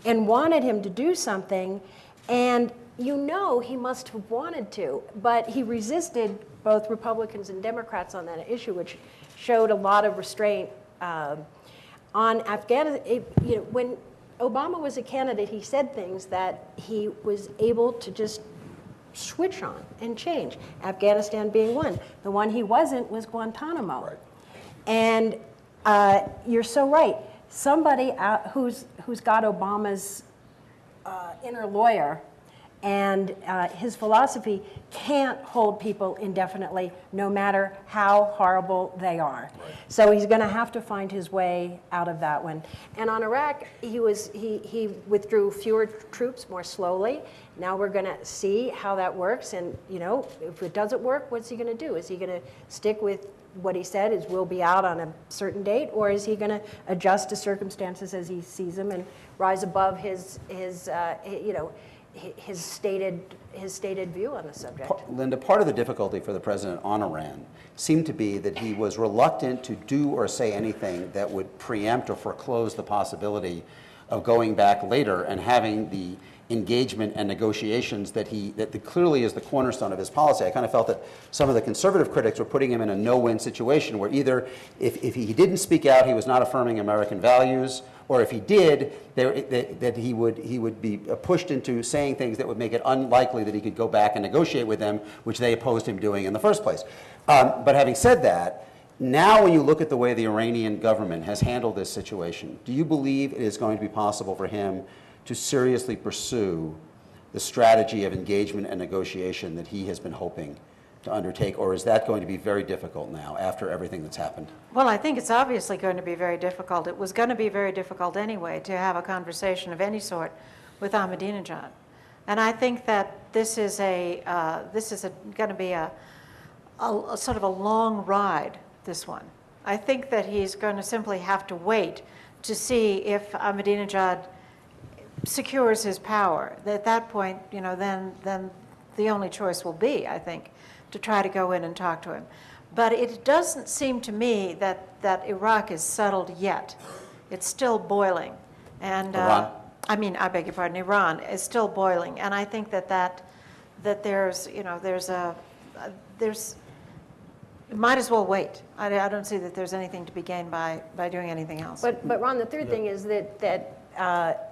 and wanted him to do something. And he must have wanted to, but he resisted both Republicans and Democrats on that issue, which showed a lot of restraint on Afghanistan. When Obama was a candidate, he said things that he was able to just switch on and change. Afghanistan being one. The one he wasn't was Guantanamo. Right. And you're so right. Somebody who's got Obama's inner lawyer and his philosophy can't hold people indefinitely, no matter how horrible they are. Right. So he's going to have to find his way out of that one. And on Iraq, he withdrew fewer troops more slowly. Now we're going to see how that works. And if it doesn't work, what's he going to do? Is he going to stick with what he said is we'll be out on a certain date, or is he going to adjust to circumstances as he sees them and rise above his stated view on the subject? Linda, part of the difficulty for the president on Iran seemed to be that he was reluctant to do or say anything that would preempt or foreclose the possibility of going back later and having the engagement and negotiations that clearly is the cornerstone of his policy. I kind of felt that some of the conservative critics were putting him in a no-win situation where either if he didn't speak out, he was not affirming American values, or if he did, that he would be pushed into saying things that would make it unlikely that he could go back and negotiate with them, which they opposed him doing in the first place. But having said that, now when you look at the way the Iranian government has handled this situation, do you believe it is going to be possible for him to seriously pursue the strategy of engagement and negotiation that he has been hoping to undertake, or is that going to be very difficult now after everything that's happened? Well, I think it's obviously going to be very difficult. It was going to be very difficult anyway to have a conversation of any sort with Ahmadinejad. And I think that this is going to be a sort of a long ride, this one. I think that he's going to simply have to wait to see if Ahmadinejad secures his power. At that point, then the only choice will be, I think, to try to go in and talk to him. But it doesn't seem to me that Iraq is settled yet. It's still boiling. And Iran? I beg your pardon, Iran is still boiling. And I think that there's it might as well wait. I don't see that there's anything to be gained by doing anything else. But Ron, the third thing is that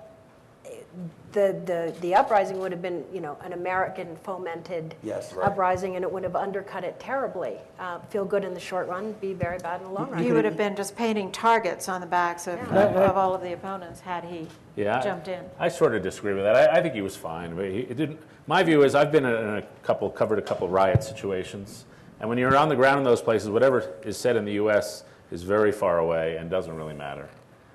the uprising would have been, an American fomented Yes, right. uprising, and it would have undercut it terribly. Feel good in the short run, be very bad in the long run. He would have been just painting targets on the backs of all of the opponents had he jumped in. I sort of disagree with that. I think he was fine. But it didn't. My view is I've been covered a couple riot situations, and when you're on the ground in those places, whatever is said in the U.S. is very far away and doesn't really matter.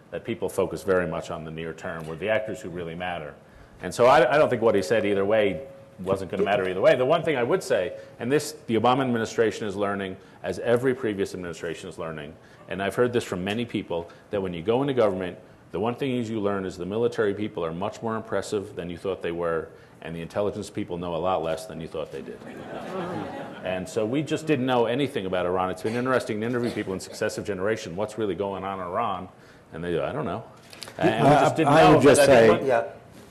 That people focus very much on the near term, with the actors who really matter. And so I don't think what he said either way wasn't going to matter either way. The one thing I would say, and this the Obama administration is learning, as every previous administration is learning, and I've heard this from many people, that when you go into government, the one thing you learn is the military people are much more impressive than you thought they were, and the intelligence people know a lot less than you thought they did. And so we just didn't know anything about Iran. It's been interesting to interview people in successive generation, what's really going on in Iran, and they go, I don't know. And we just didn't know. I would just say, Yeah.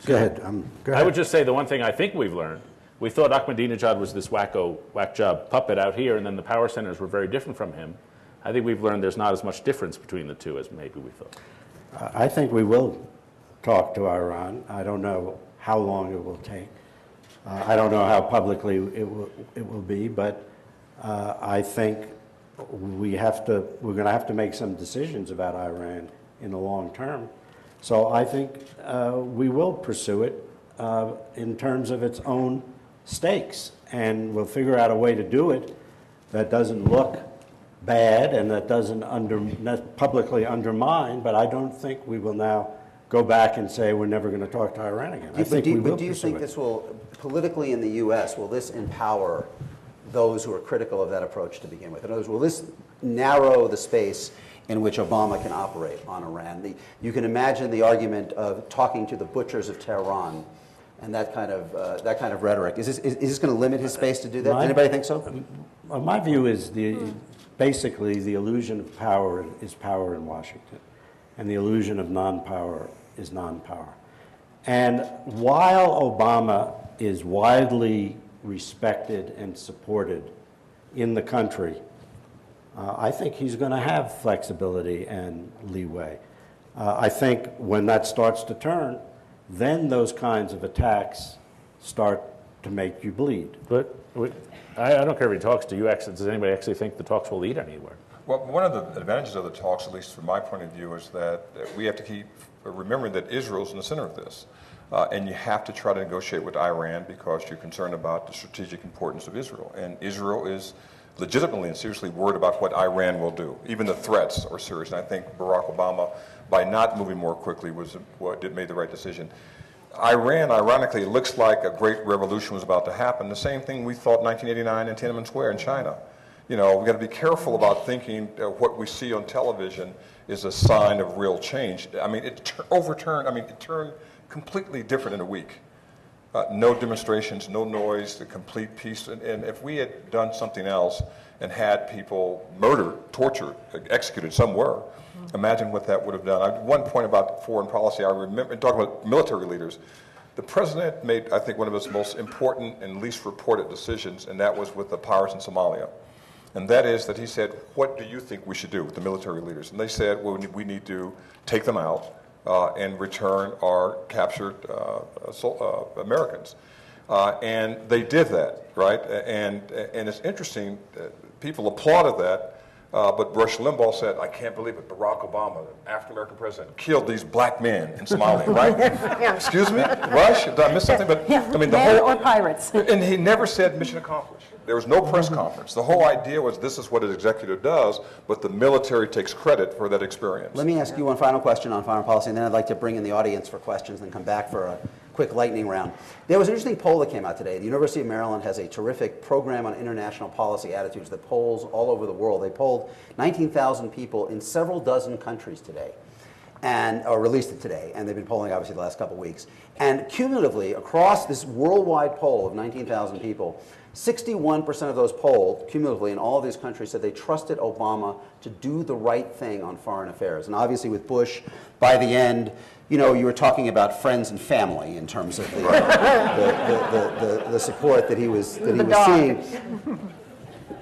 go ahead. Go ahead. I would just say the one thing I think we've learned, we thought Ahmadinejad was this whack job puppet out here, and then the power centers were very different from him. I think we've learned there's not as much difference between the two as maybe we thought. I think we will talk to Iran. I don't know how long it will take. I don't know how publicly it will be, but I think we're going to have to make some decisions about Iran in the long term. So I think we will pursue it in terms of its own stakes, and we'll figure out a way to do it that doesn't look bad and that doesn't publicly undermine, but I don't think we will now go back and say we're never going to talk to Iran again. I think we will Do you think pursue it. this will, politically in the U.S., will this empower those who are critical of that approach to begin with? In other words, will this narrow the space in which Obama can operate on Iran? You can imagine the argument of talking to the butchers of Tehran and that kind of rhetoric. Is this going to limit his space to do that? Does anybody think so? My view is basically the illusion of power is power in Washington, and the illusion of non-power is non-power. And while Obama is widely respected and supported in the country, I think he's going to have flexibility and leeway. I think when that starts to turn, then those kinds of attacks start to make you bleed. But I don't care if he talks to you. Does anybody actually think the talks will lead anywhere? Well, one of the advantages of the talks, at least from my point of view, is that we have to keep remembering that Israel's in the center of this. And you have to try to negotiate with Iran because you're concerned about the strategic importance of Israel. And Israel is legitimately and seriously worried about what Iran will do. Even the threats are serious. And I think Barack Obama, by not moving more quickly, made the right decision. Iran, ironically, looks like a great revolution was about to happen. The same thing we thought in 1989 in Tiananmen Square in China. We've got to be careful about thinking what we see on television is a sign of real change. I mean, it turned completely different in a week. No demonstrations, no noise, the complete peace. And if we had done something else and had people murdered, tortured, executed, some were, imagine what that would have done. One point about foreign policy, I remember talking about military leaders. The president made, I think, one of his most important and least reported decisions, and that was with the pirates in Somalia. And that is that he said, what do you think we should do with the military leaders? And they said, well, we need to take them out and return our captured Americans. And they did that, right? And it's interesting, people applauded that, but Rush Limbaugh said, I can't believe it, Barack Obama, the African-American president, killed these black men in Somalia, right? Yeah. Excuse me? Rush? Did I miss something? But Yeah. I mean, Men or pirates. And he never said mission accomplished. There was no press conference. The whole idea was this is what an executive does, but the military takes credit for that experience. Let me ask you one final question on foreign policy, and then I'd like to bring in the audience for questions and come back for a quick lightning round. There was an interesting poll that came out today. The University of Maryland has a terrific program on international policy attitudes that polls all over the world. They polled 19,000 people in several dozen countries today, or released it today, and they've been polling obviously the last couple of weeks. And cumulatively, across this worldwide poll of 19,000 people, 61% of those polled, cumulatively in all of these countries, said they trusted Obama to do the right thing on foreign affairs. And obviously with Bush, by the end, you were talking about friends and family in terms of the support that he was seeing.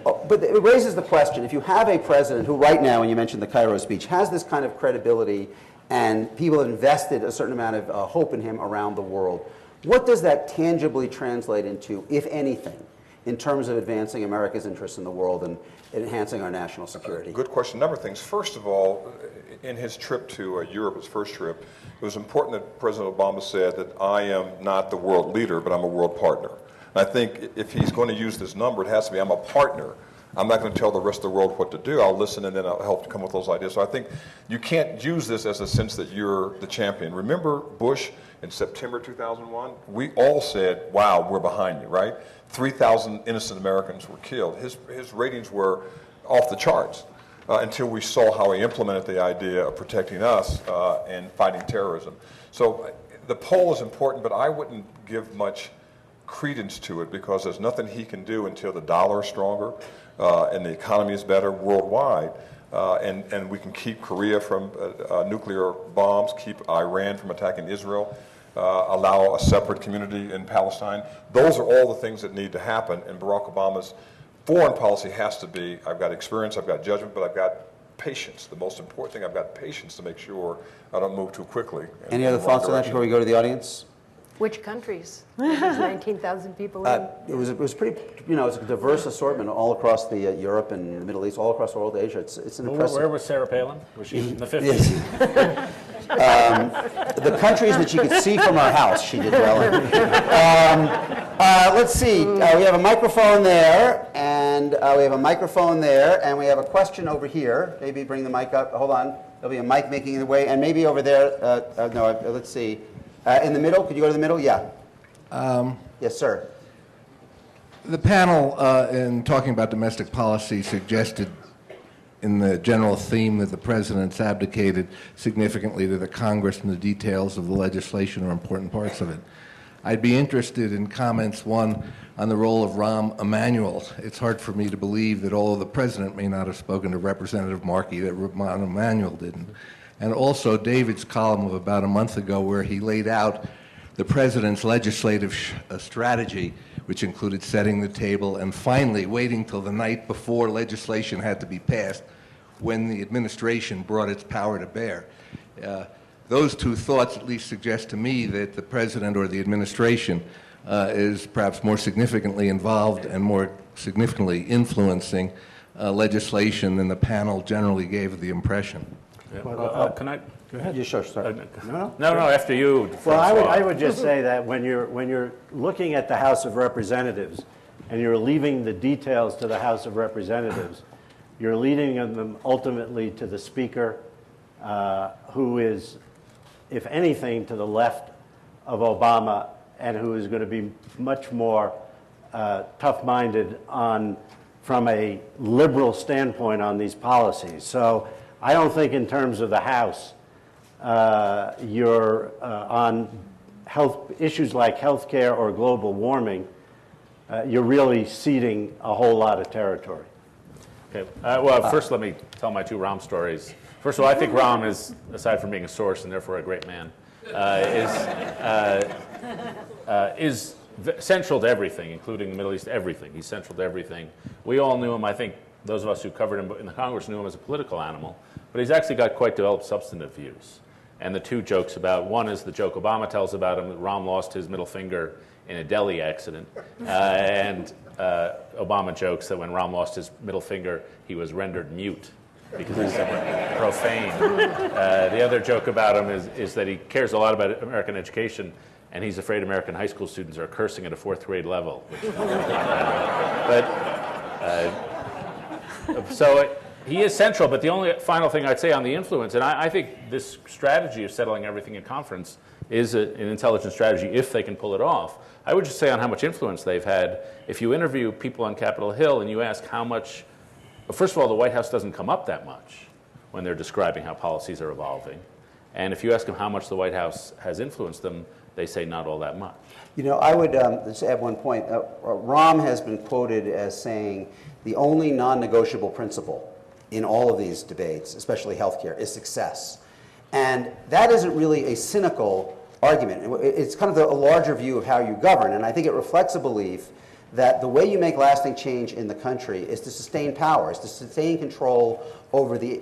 But it raises the question, if you have a president who right now, and you mentioned the Cairo speech, has this kind of credibility and people have invested a certain amount of hope in him around the world. What does that tangibly translate into, if anything, in terms of advancing America's interests in the world and enhancing our national security? Good question. A number of things. First of all, in his trip to Europe, his first trip, it was important that President Obama said that I am not the world leader, but I'm a world partner. And I think if he's going to use this number, it has to be I'm a partner. I'm not going to tell the rest of the world what to do. I'll listen and then I'll help to come up with those ideas. So I think you can't use this as a sense that you're the champion. Remember Bush in September 2001? We all said, wow, we're behind you, right? 3,000 innocent Americans were killed. His ratings were off the charts until we saw how he implemented the idea of protecting us and fighting terrorism. So the poll is important, but I wouldn't give much credence to it because there's nothing he can do until the dollar is stronger and the economy is better worldwide. And we can keep Korea from nuclear bombs, keep Iran from attacking Israel, allow a separate community in Palestine. Those are all the things that need to happen, and Barack Obama's foreign policy has to be, I've got experience, I've got judgment, but I've got patience. The most important thing, I've got patience to make sure I don't move too quickly. Any other thoughts on that before we go to the audience? Which countries? There's 19,000 people in. It was pretty, it's a diverse assortment all across the Europe and the Middle East, all across the world, Asia. It's an impressive. Where was Sarah Palin? Was she in the 50s? The countries that you could see from our house, she did well in. Let's see. We have a microphone there, and we have a microphone there, and we have a question over here. Maybe bring the mic up. Hold on. There'll be a mic making the way, and maybe over there. Let's see. In the middle. Could you go to the middle? Yeah. Yes, sir. The panel, in talking about domestic policy, suggested in the general theme that the president's abdicated significantly to the Congress, and the details of the legislation are important parts of it. I'd be interested in comments, one, on the role of Rahm Emanuel. It's hard for me to believe that although the president may not have spoken to Representative Markey, that Rahm Emanuel didn't. And also David's column of about a month ago where he laid out the president's legislative strategy, which included setting the table and finally waiting till the night before legislation had to be passed when the administration brought its power to bear. Those two thoughts at least suggest to me that the president or the administration is perhaps more significantly involved and more significantly influencing legislation than the panel generally gave the impression. Yeah. Can I? Go ahead. You sure, sir. No, after you. Well, I would just say that when you're looking at the House of Representatives and you're leaving the details to the House of Representatives, you're leading them ultimately to the Speaker, who is, if anything, to the left of Obama and who is going to be much more tough-minded from a liberal standpoint on these policies. So I don't think in terms of the House, you're on health issues like health care or global warming, you're really ceding a whole lot of territory. Okay. First let me tell my two Rahm stories. First of all, I think Rahm is, aside from being a source and therefore a great man, is central to everything, including the Middle East, everything. He's central to everything. We all knew him, I think those of us who covered him in the Congress knew him as a political animal, but he's actually got quite developed substantive views. And the two jokes one is the joke Obama tells about him, that Rahm lost his middle finger in a deli accident. And Obama jokes that when Rahm lost his middle finger, he was rendered mute because he's so profane. The other joke about him is that he cares a lot about American education, and he's afraid American high school students are cursing at a fourth grade level. So he is central, but the only final thing I'd say on the influence, and I think this strategy of settling everything in conference is an intelligent strategy if they can pull it off. I would just say on how much influence they've had. If you interview people on Capitol Hill and you ask how much, well, first of all, the White House doesn't come up that much when they're describing how policies are evolving. And if you ask them how much the White House has influenced them, they say not all that much. I would just add one point. Rahm has been quoted as saying the only non-negotiable principle in all of these debates, especially healthcare, is success. And that isn't really a cynical argument. It's kind of a larger view of how you govern, and I think it reflects a belief that the way you make lasting change in the country is to sustain power, is to sustain control over the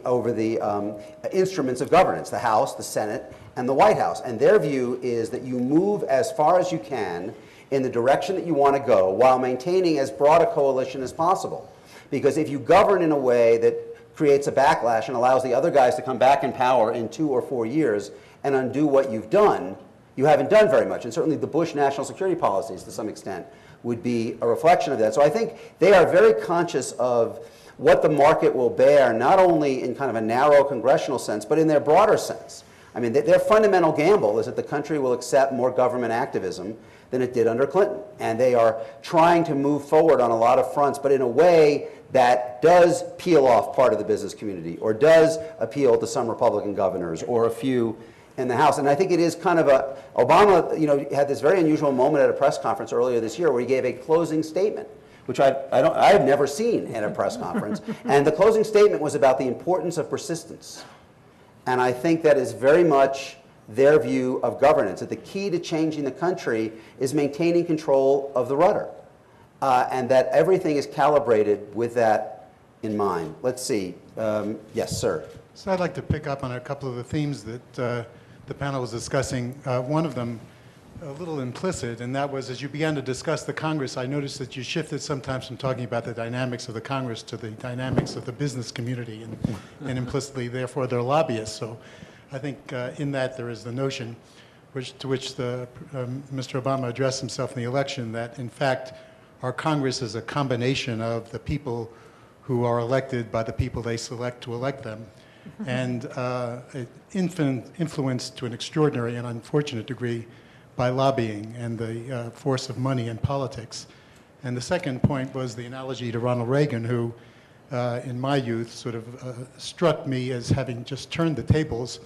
instruments of governance, the House, the Senate, and the White House. And their view is that you move as far as you can in the direction that you want to go while maintaining as broad a coalition as possible. Because if you govern in a way that creates a backlash and allows the other guys to come back in power in 2 or 4 years and undo what you've done, you haven't done very much. And certainly the Bush national security policies, to some extent, would be a reflection of that. So I think they are very conscious of what the market will bear, not only in kind of a narrow congressional sense, but in their broader sense. I mean, their fundamental gamble is that the country will accept more government activism than it did under Clinton. And they are trying to move forward on a lot of fronts, but in a way that does peel off part of the business community, or does appeal to some Republican governors, or a few in the House. And I think it is kind of Obama, had this very unusual moment at a press conference earlier this year where he gave a closing statement, which I've never seen at a press conference. And the closing statement was about the importance of persistence. And I think that is very much their view of governance, that the key to changing the country is maintaining control of the rudder, and that everything is calibrated with that in mind. Let's see. Yes, sir. So I'd like to pick up on a couple of the themes that the panel was discussing. One of them, a little implicit, and that was as you began to discuss the Congress, I noticed that you shifted sometimes from talking about the dynamics of the Congress to the dynamics of the business community, and implicitly, therefore, they're lobbyists. So I think in that there is the notion to which Mr. Obama addressed himself in the election, that in fact our Congress is a combination of the people who are elected by the people they select to elect them, and influenced to an extraordinary and unfortunate degree by lobbying and the force of money in politics. And the second point was the analogy to Ronald Reagan, who in my youth sort of struck me as having just turned the tables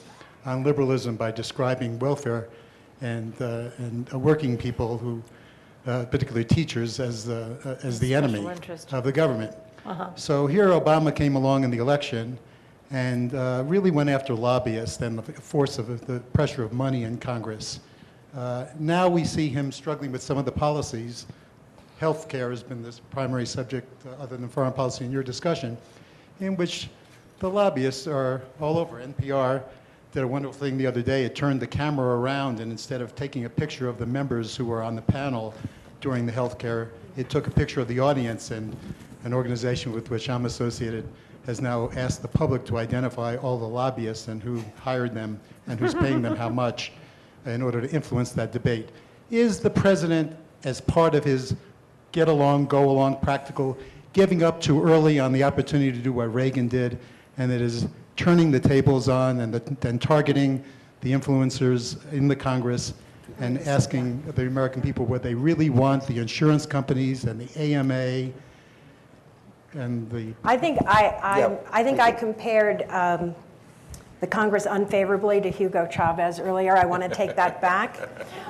on liberalism by describing welfare and working people, who, particularly teachers, as the enemy of the government. So here Obama came along in the election and really went after lobbyists and the force of the pressure of money in Congress. Now we see him struggling with some of the policies. Healthcare has been this primary subject, other than foreign policy, in your discussion, in which the lobbyists are all over. NPR did a wonderful thing the other day. It turned the camera around, and instead of taking a picture of the members who were on the panel during the healthcare, it took a picture of the audience, and an organization with which I'm associated has now asked the public to identify all the lobbyists and who hired them and who's paying them how much in order to influence that debate. Is the president, as part of his get along, go along, practical, giving up too early on the opportunity to do what Reagan did, and it is turning the tables on and then targeting the influencers in the Congress and asking the American people what they really want, the insurance companies and the AMA and the... I think I compared the Congress unfavorably to Hugo Chavez earlier. I want to take that back.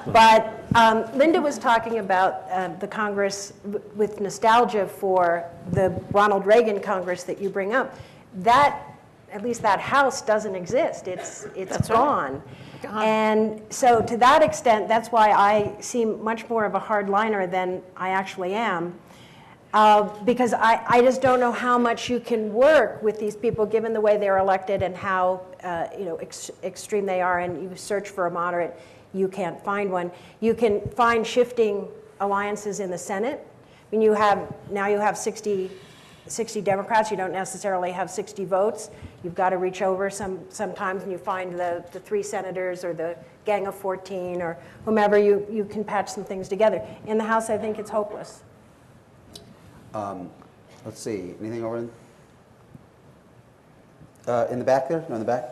But Linda was talking about the Congress with nostalgia for the Ronald Reagan Congress that you bring up. That, at least that House, doesn't exist. It's gone. And so to that extent, that's why I seem much more of a hardliner than I actually am. Because I just don't know how much you can work with these people given the way they're elected and how extreme they are, and you search for a moderate, you can't find one. You can find shifting alliances in the Senate. I mean, you have 60 Democrats. You don't necessarily have 60 votes. You've got to reach over sometimes, and you find the 3 senators or the gang of 14 or whomever, you can patch some things together. In the House, I think it's hopeless. Let's see, anything over in the back there? No, in the back?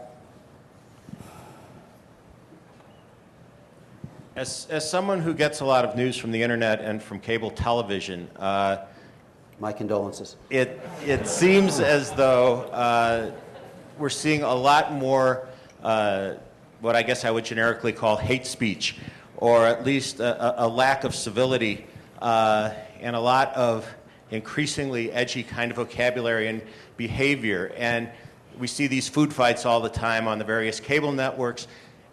As someone who gets a lot of news from the internet and from cable television, my condolences. It seems as though we're seeing a lot more what I guess I would generically call hate speech, or at least a lack of civility and a lot of increasingly edgy kind of vocabulary and behavior. And we see these food fights all the time on the various cable networks.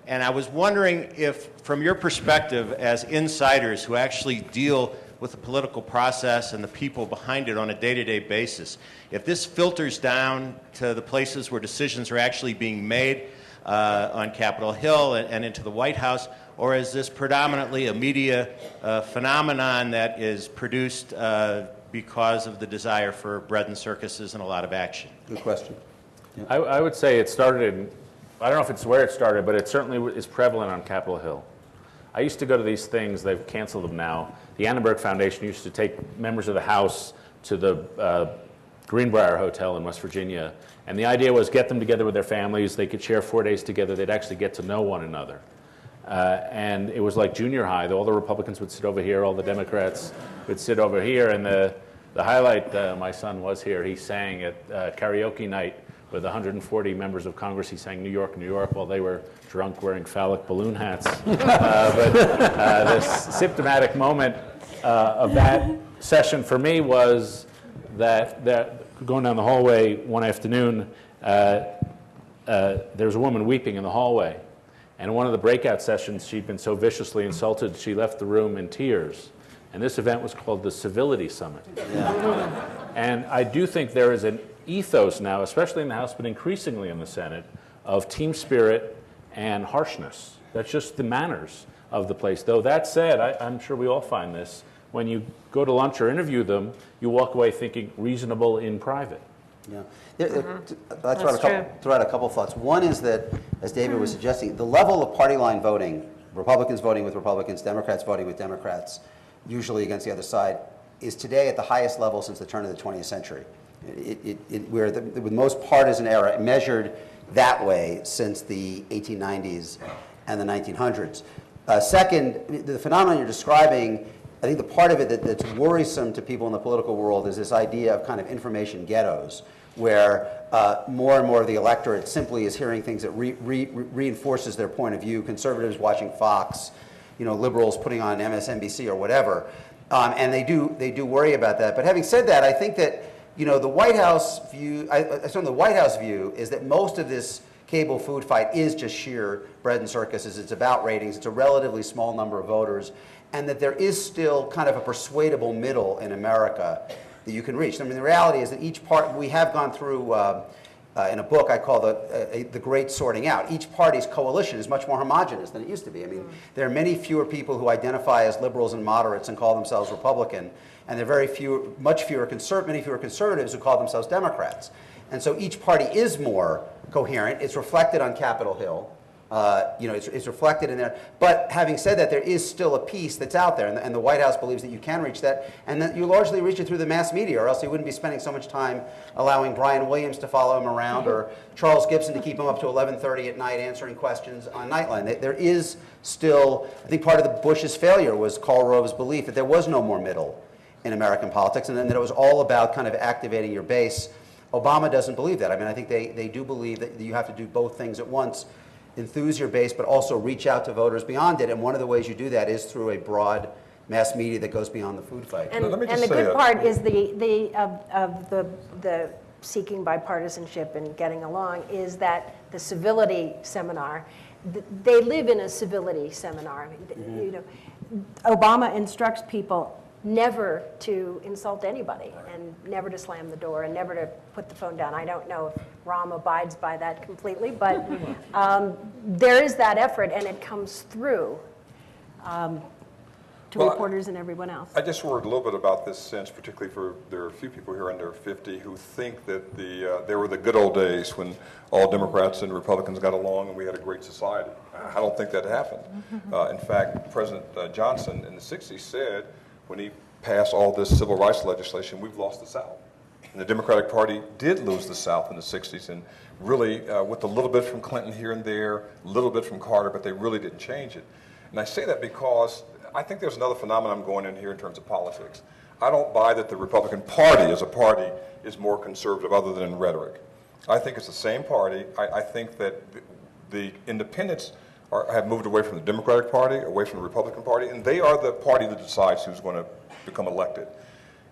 And I was wondering if, from your perspective as insiders who actually deal with the political process and the people behind it on a day-to-day basis. If this filters down to the places where decisions are actually being made on Capitol Hill and into the White House, or is this predominantly a media phenomenon that is produced because of the desire for bread and circuses and a lot of action? Good question. I would say it started in, I don't know if it's where it started, but it certainly is prevalent on Capitol Hill. I used to go to these things, they've canceled them now. The Annenberg Foundation used to take members of the House to the Greenbrier Hotel in West Virginia, and the idea was get them together with their families, they could share 4 days together, they'd actually get to know one another. And it was like junior high, all the Republicans would sit over here, all the Democrats would sit over here, and the highlight, my son was here, he sang at karaoke night with 140 members of Congress. He sang New York, New York, while they were drunk wearing phallic balloon hats. But the symptomatic moment of that session for me was that going down the hallway one afternoon, there was a woman weeping in the hallway. And in one of the breakout sessions, she'd been so viciously insulted, she left the room in tears. And this event was called the Civility Summit. Yeah. And I do think there is an ethos now, especially in the House, but increasingly in the Senate, of team spirit and harshness. That's just the manners of the place. Though that said, I'm sure we all find this, when you go to lunch or interview them, you walk away thinking reasonable in private. Yeah. I'd throw out a couple thoughts. One is that, as David was suggesting, the level of party line voting, Republicans voting with Republicans, Democrats voting with Democrats, usually against the other side, is today at the highest level since the turn of the 20th century. We're the most partisan era measured that way since the 1890s and the 1900s. Second, the phenomenon you're describing, I think the part of it that's worrisome to people in the political world is this idea of kind of information ghettos, where more and more of the electorate simply is hearing things that reinforces their point of view. Conservatives watching Fox, liberals putting on MSNBC or whatever, and they do worry about that. But having said that, I think that the White House view, the White House view is that most of this cable food fight is just sheer bread and circuses. It's about ratings. It's a relatively small number of voters, and that there is still kind of a persuadable middle in America that you can reach. I mean, the reality is that each part, we have gone through, in a book I call the Great Sorting Out. Each party's coalition is much more homogenous than it used to be. I mean, there are many fewer people who identify as liberals and moderates and call themselves Republican, and there are many fewer conservatives who call themselves Democrats. And so each party is more coherent. It's reflected on Capitol Hill. It's reflected in there. But having said that, there is still a piece that's out there, and the White House believes that you can reach that, and that you largely reach it through the mass media, or else you wouldn't be spending so much time allowing Brian Williams to follow him around, or Charles Gibson to keep him up to 11:30 at night answering questions on Nightline. There is still, I think part of the Bush's failure was Karl Rove's belief that there was no more middle in American politics, and then that it was all about kind of activating your base. Obama doesn't believe that. I mean, I think they do believe that you have to do both things at once. Enthuse your base, but also reach out to voters beyond it. And one of the ways you do that is through a broad mass media that goes beyond the food fight. And the good part is the seeking bipartisanship and getting along is that the civility seminar, they live in a civility seminar. Obama instructs people never to insult anybody and never to slam the door and never to put the phone down. I don't know if Rahm abides by that completely, but there is that effort, and it comes through to reporters and everyone else. I just worried a little bit about this sense, particularly there are a few people here under 50 who think that there were the good old days when all Democrats and Republicans got along and we had a great society. I don't think that happened. In fact, President Johnson in the 60s said, when he passed all this civil rights legislation, we've lost the South. And the Democratic Party did lose the South in the 60s, and really with a little bit from Clinton here and there, a little bit from Carter, but they really didn't change it. And I say that because I think there's another phenomenon going in here in terms of politics. I don't buy that the Republican Party as a party is more conservative other than in rhetoric. I think it's the same party. I think that the independents have moved away from the Democratic Party, away from the Republican Party, and they are the party that decides who's going to become elected.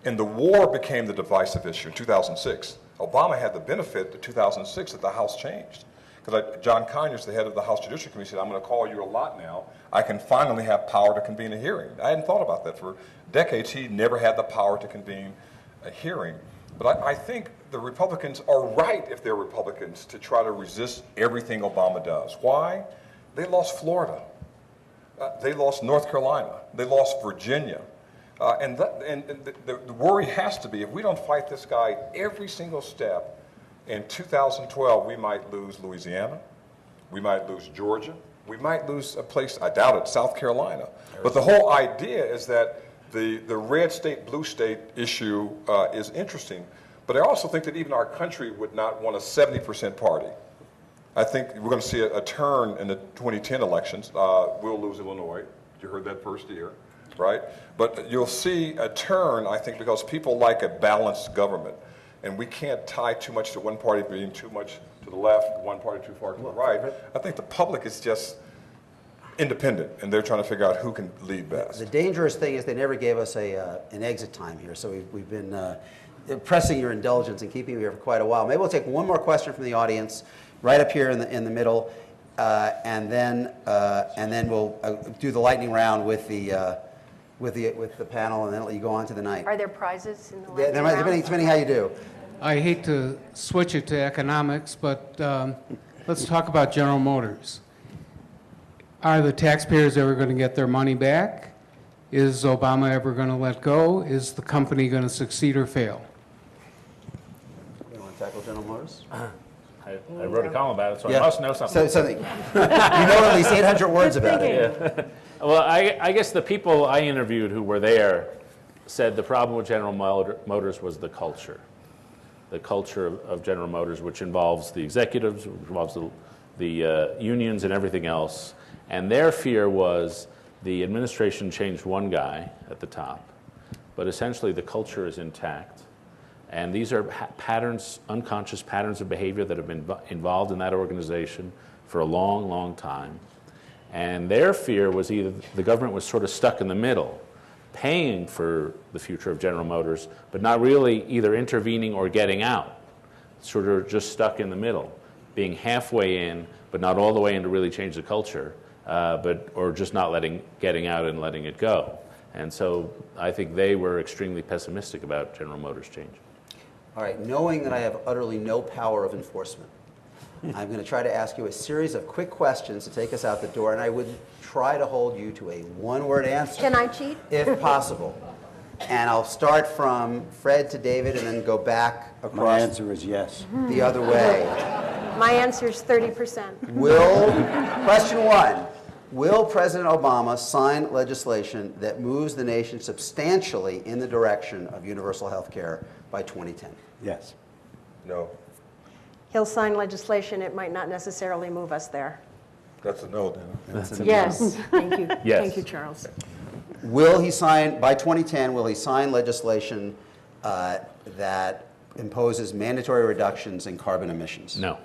And the war became the divisive issue in 2006. Obama had the benefit in 2006 that the House changed. because John Conyers, the head of the House Judiciary Committee, said, I'm going to call you a lot now. I can finally have power to convene a hearing. I hadn't thought about that. For decades, he never had the power to convene a hearing. But I think the Republicans are right, if they're Republicans, to try to resist everything Obama does. Why? They lost Florida. They lost North Carolina. They lost Virginia. And the worry has to be, if we don't fight this guy every single step, in 2012, we might lose Louisiana. We might lose Georgia. We might lose a place, I doubt it, South Carolina. But the whole idea is that the red state, blue state issue is interesting. But I also think that even our country would not want a 70% party. I think we're going to see a turn in the 2010 elections. We'll lose Illinois. You heard that first year, right? But you'll see a turn, I think, because people like a balanced government. And we can't tie too much to one party being too much to the left, one party too far to the right. I think the public is just independent, and they're trying to figure out who can lead best. The dangerous thing is they never gave us an exit time here, so we've been pressing your indulgence and keeping you here for quite a while. Maybe we'll take one more question from the audience, right up here in the middle, and then we'll do the lightning round with the panel, and then let you go on to the night. Are there prizes in the lightning round? Depending how you do. I hate to switch it to economics, but let's talk about General Motors. Are the taxpayers ever going to get their money back? Is Obama ever going to let go? Is the company going to succeed or fail? You want to tackle General Motors? I wrote a column about it, so I must know something. You know at least 800 words about it. Yeah. Well, I guess the people I interviewed who were there said the problem with General Motors was the culture of General Motors, which involves the executives, which involves the unions and everything else. And their fear was the administration changed one guy at the top, but essentially the culture is intact. And these are patterns, unconscious patterns of behavior that have been involved in that organization for a long, long time. And their fear was either the government was sort of stuck in the middle, paying for the future of General Motors, but not really either intervening or getting out, sort of just stuck in the middle, being halfway in, but not all the way in to really change the culture, or just not getting out and letting it go. And so I think they were extremely pessimistic about General Motors' change. All right, knowing that I have utterly no power of enforcement, I'm going to try to ask you a series of quick questions to take us out the door, and I would try to hold you to a one-word answer. Can I cheat? If possible. And I'll start from Fred to David and then go back across. My answer is yes. The other way. My answer is 30%. Question one, will President Obama sign legislation that moves the nation substantially in the direction of universal health care by 2010? Yes. No. He'll sign legislation, it might not necessarily move us there. That's a no, then. Yes. Thank you. Yes. Thank you, Charles. Will he sign, by 2010, will he sign legislation that imposes mandatory reductions in carbon emissions? No.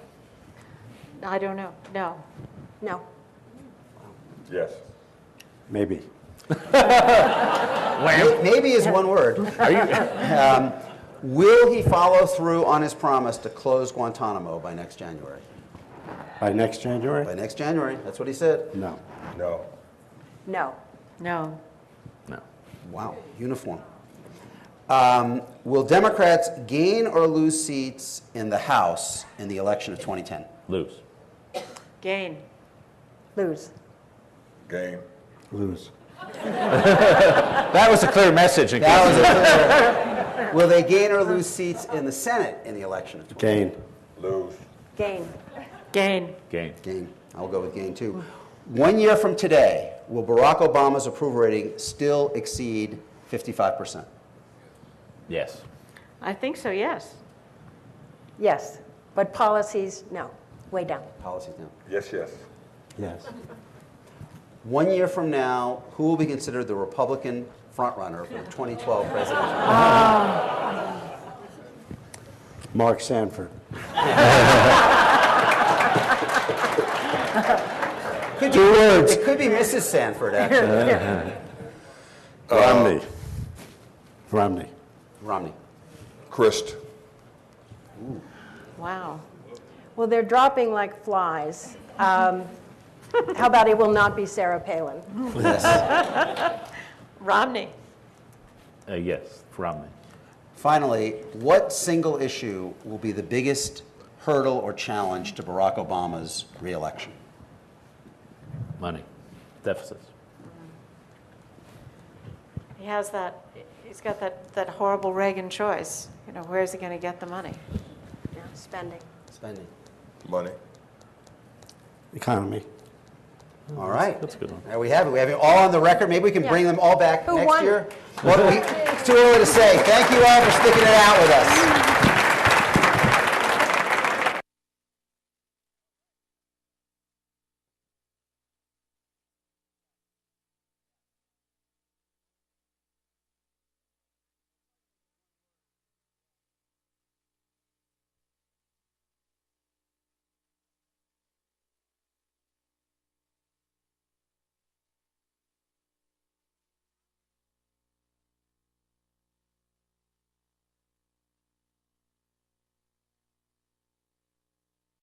I don't know. No. No. Yes. Maybe. Maybe is one word. Will he follow through on his promise to close Guantanamo by next January? By next January? By next January, that's what he said. No. No. No. No. No. Wow, uniform. Will Democrats gain or lose seats in the House in the election of 2010? Lose. Gain. Lose. Game. Lose. That was a clear message. That was a clear. Will they gain or lose seats in the Senate in the election of 2010? Gain. Lose. Gain. Gain. Gain. Gain. I'll go with gain too. 1 year from today, will Barack Obama's approval rating still exceed 55%? Yes. I think so, yes. Yes. But policies, no. Way down. Policies now. Yes, yes. Yes. 1 year from now, who will be considered the Republican frontrunner for the 2012 presidency? Mark Sanford. Two words. It could be Mrs. Sanford, actually. Romney. Romney. Christ. Wow. Well, they're dropping like flies. How about it will not be Sarah Palin? Romney. Yes, Romney. Finally, what single issue will be the biggest hurdle or challenge to Barack Obama's reelection? Money. Deficits. He has that, he's got that horrible Reagan choice. You know, where's he going to get the money? Yeah, spending. Spending. Money. Economy. All right. That's a good one. There we have it. We have it all on the record. Maybe we can bring them all back Who next won? year. It's too early to say. Thank you all for sticking it out with us.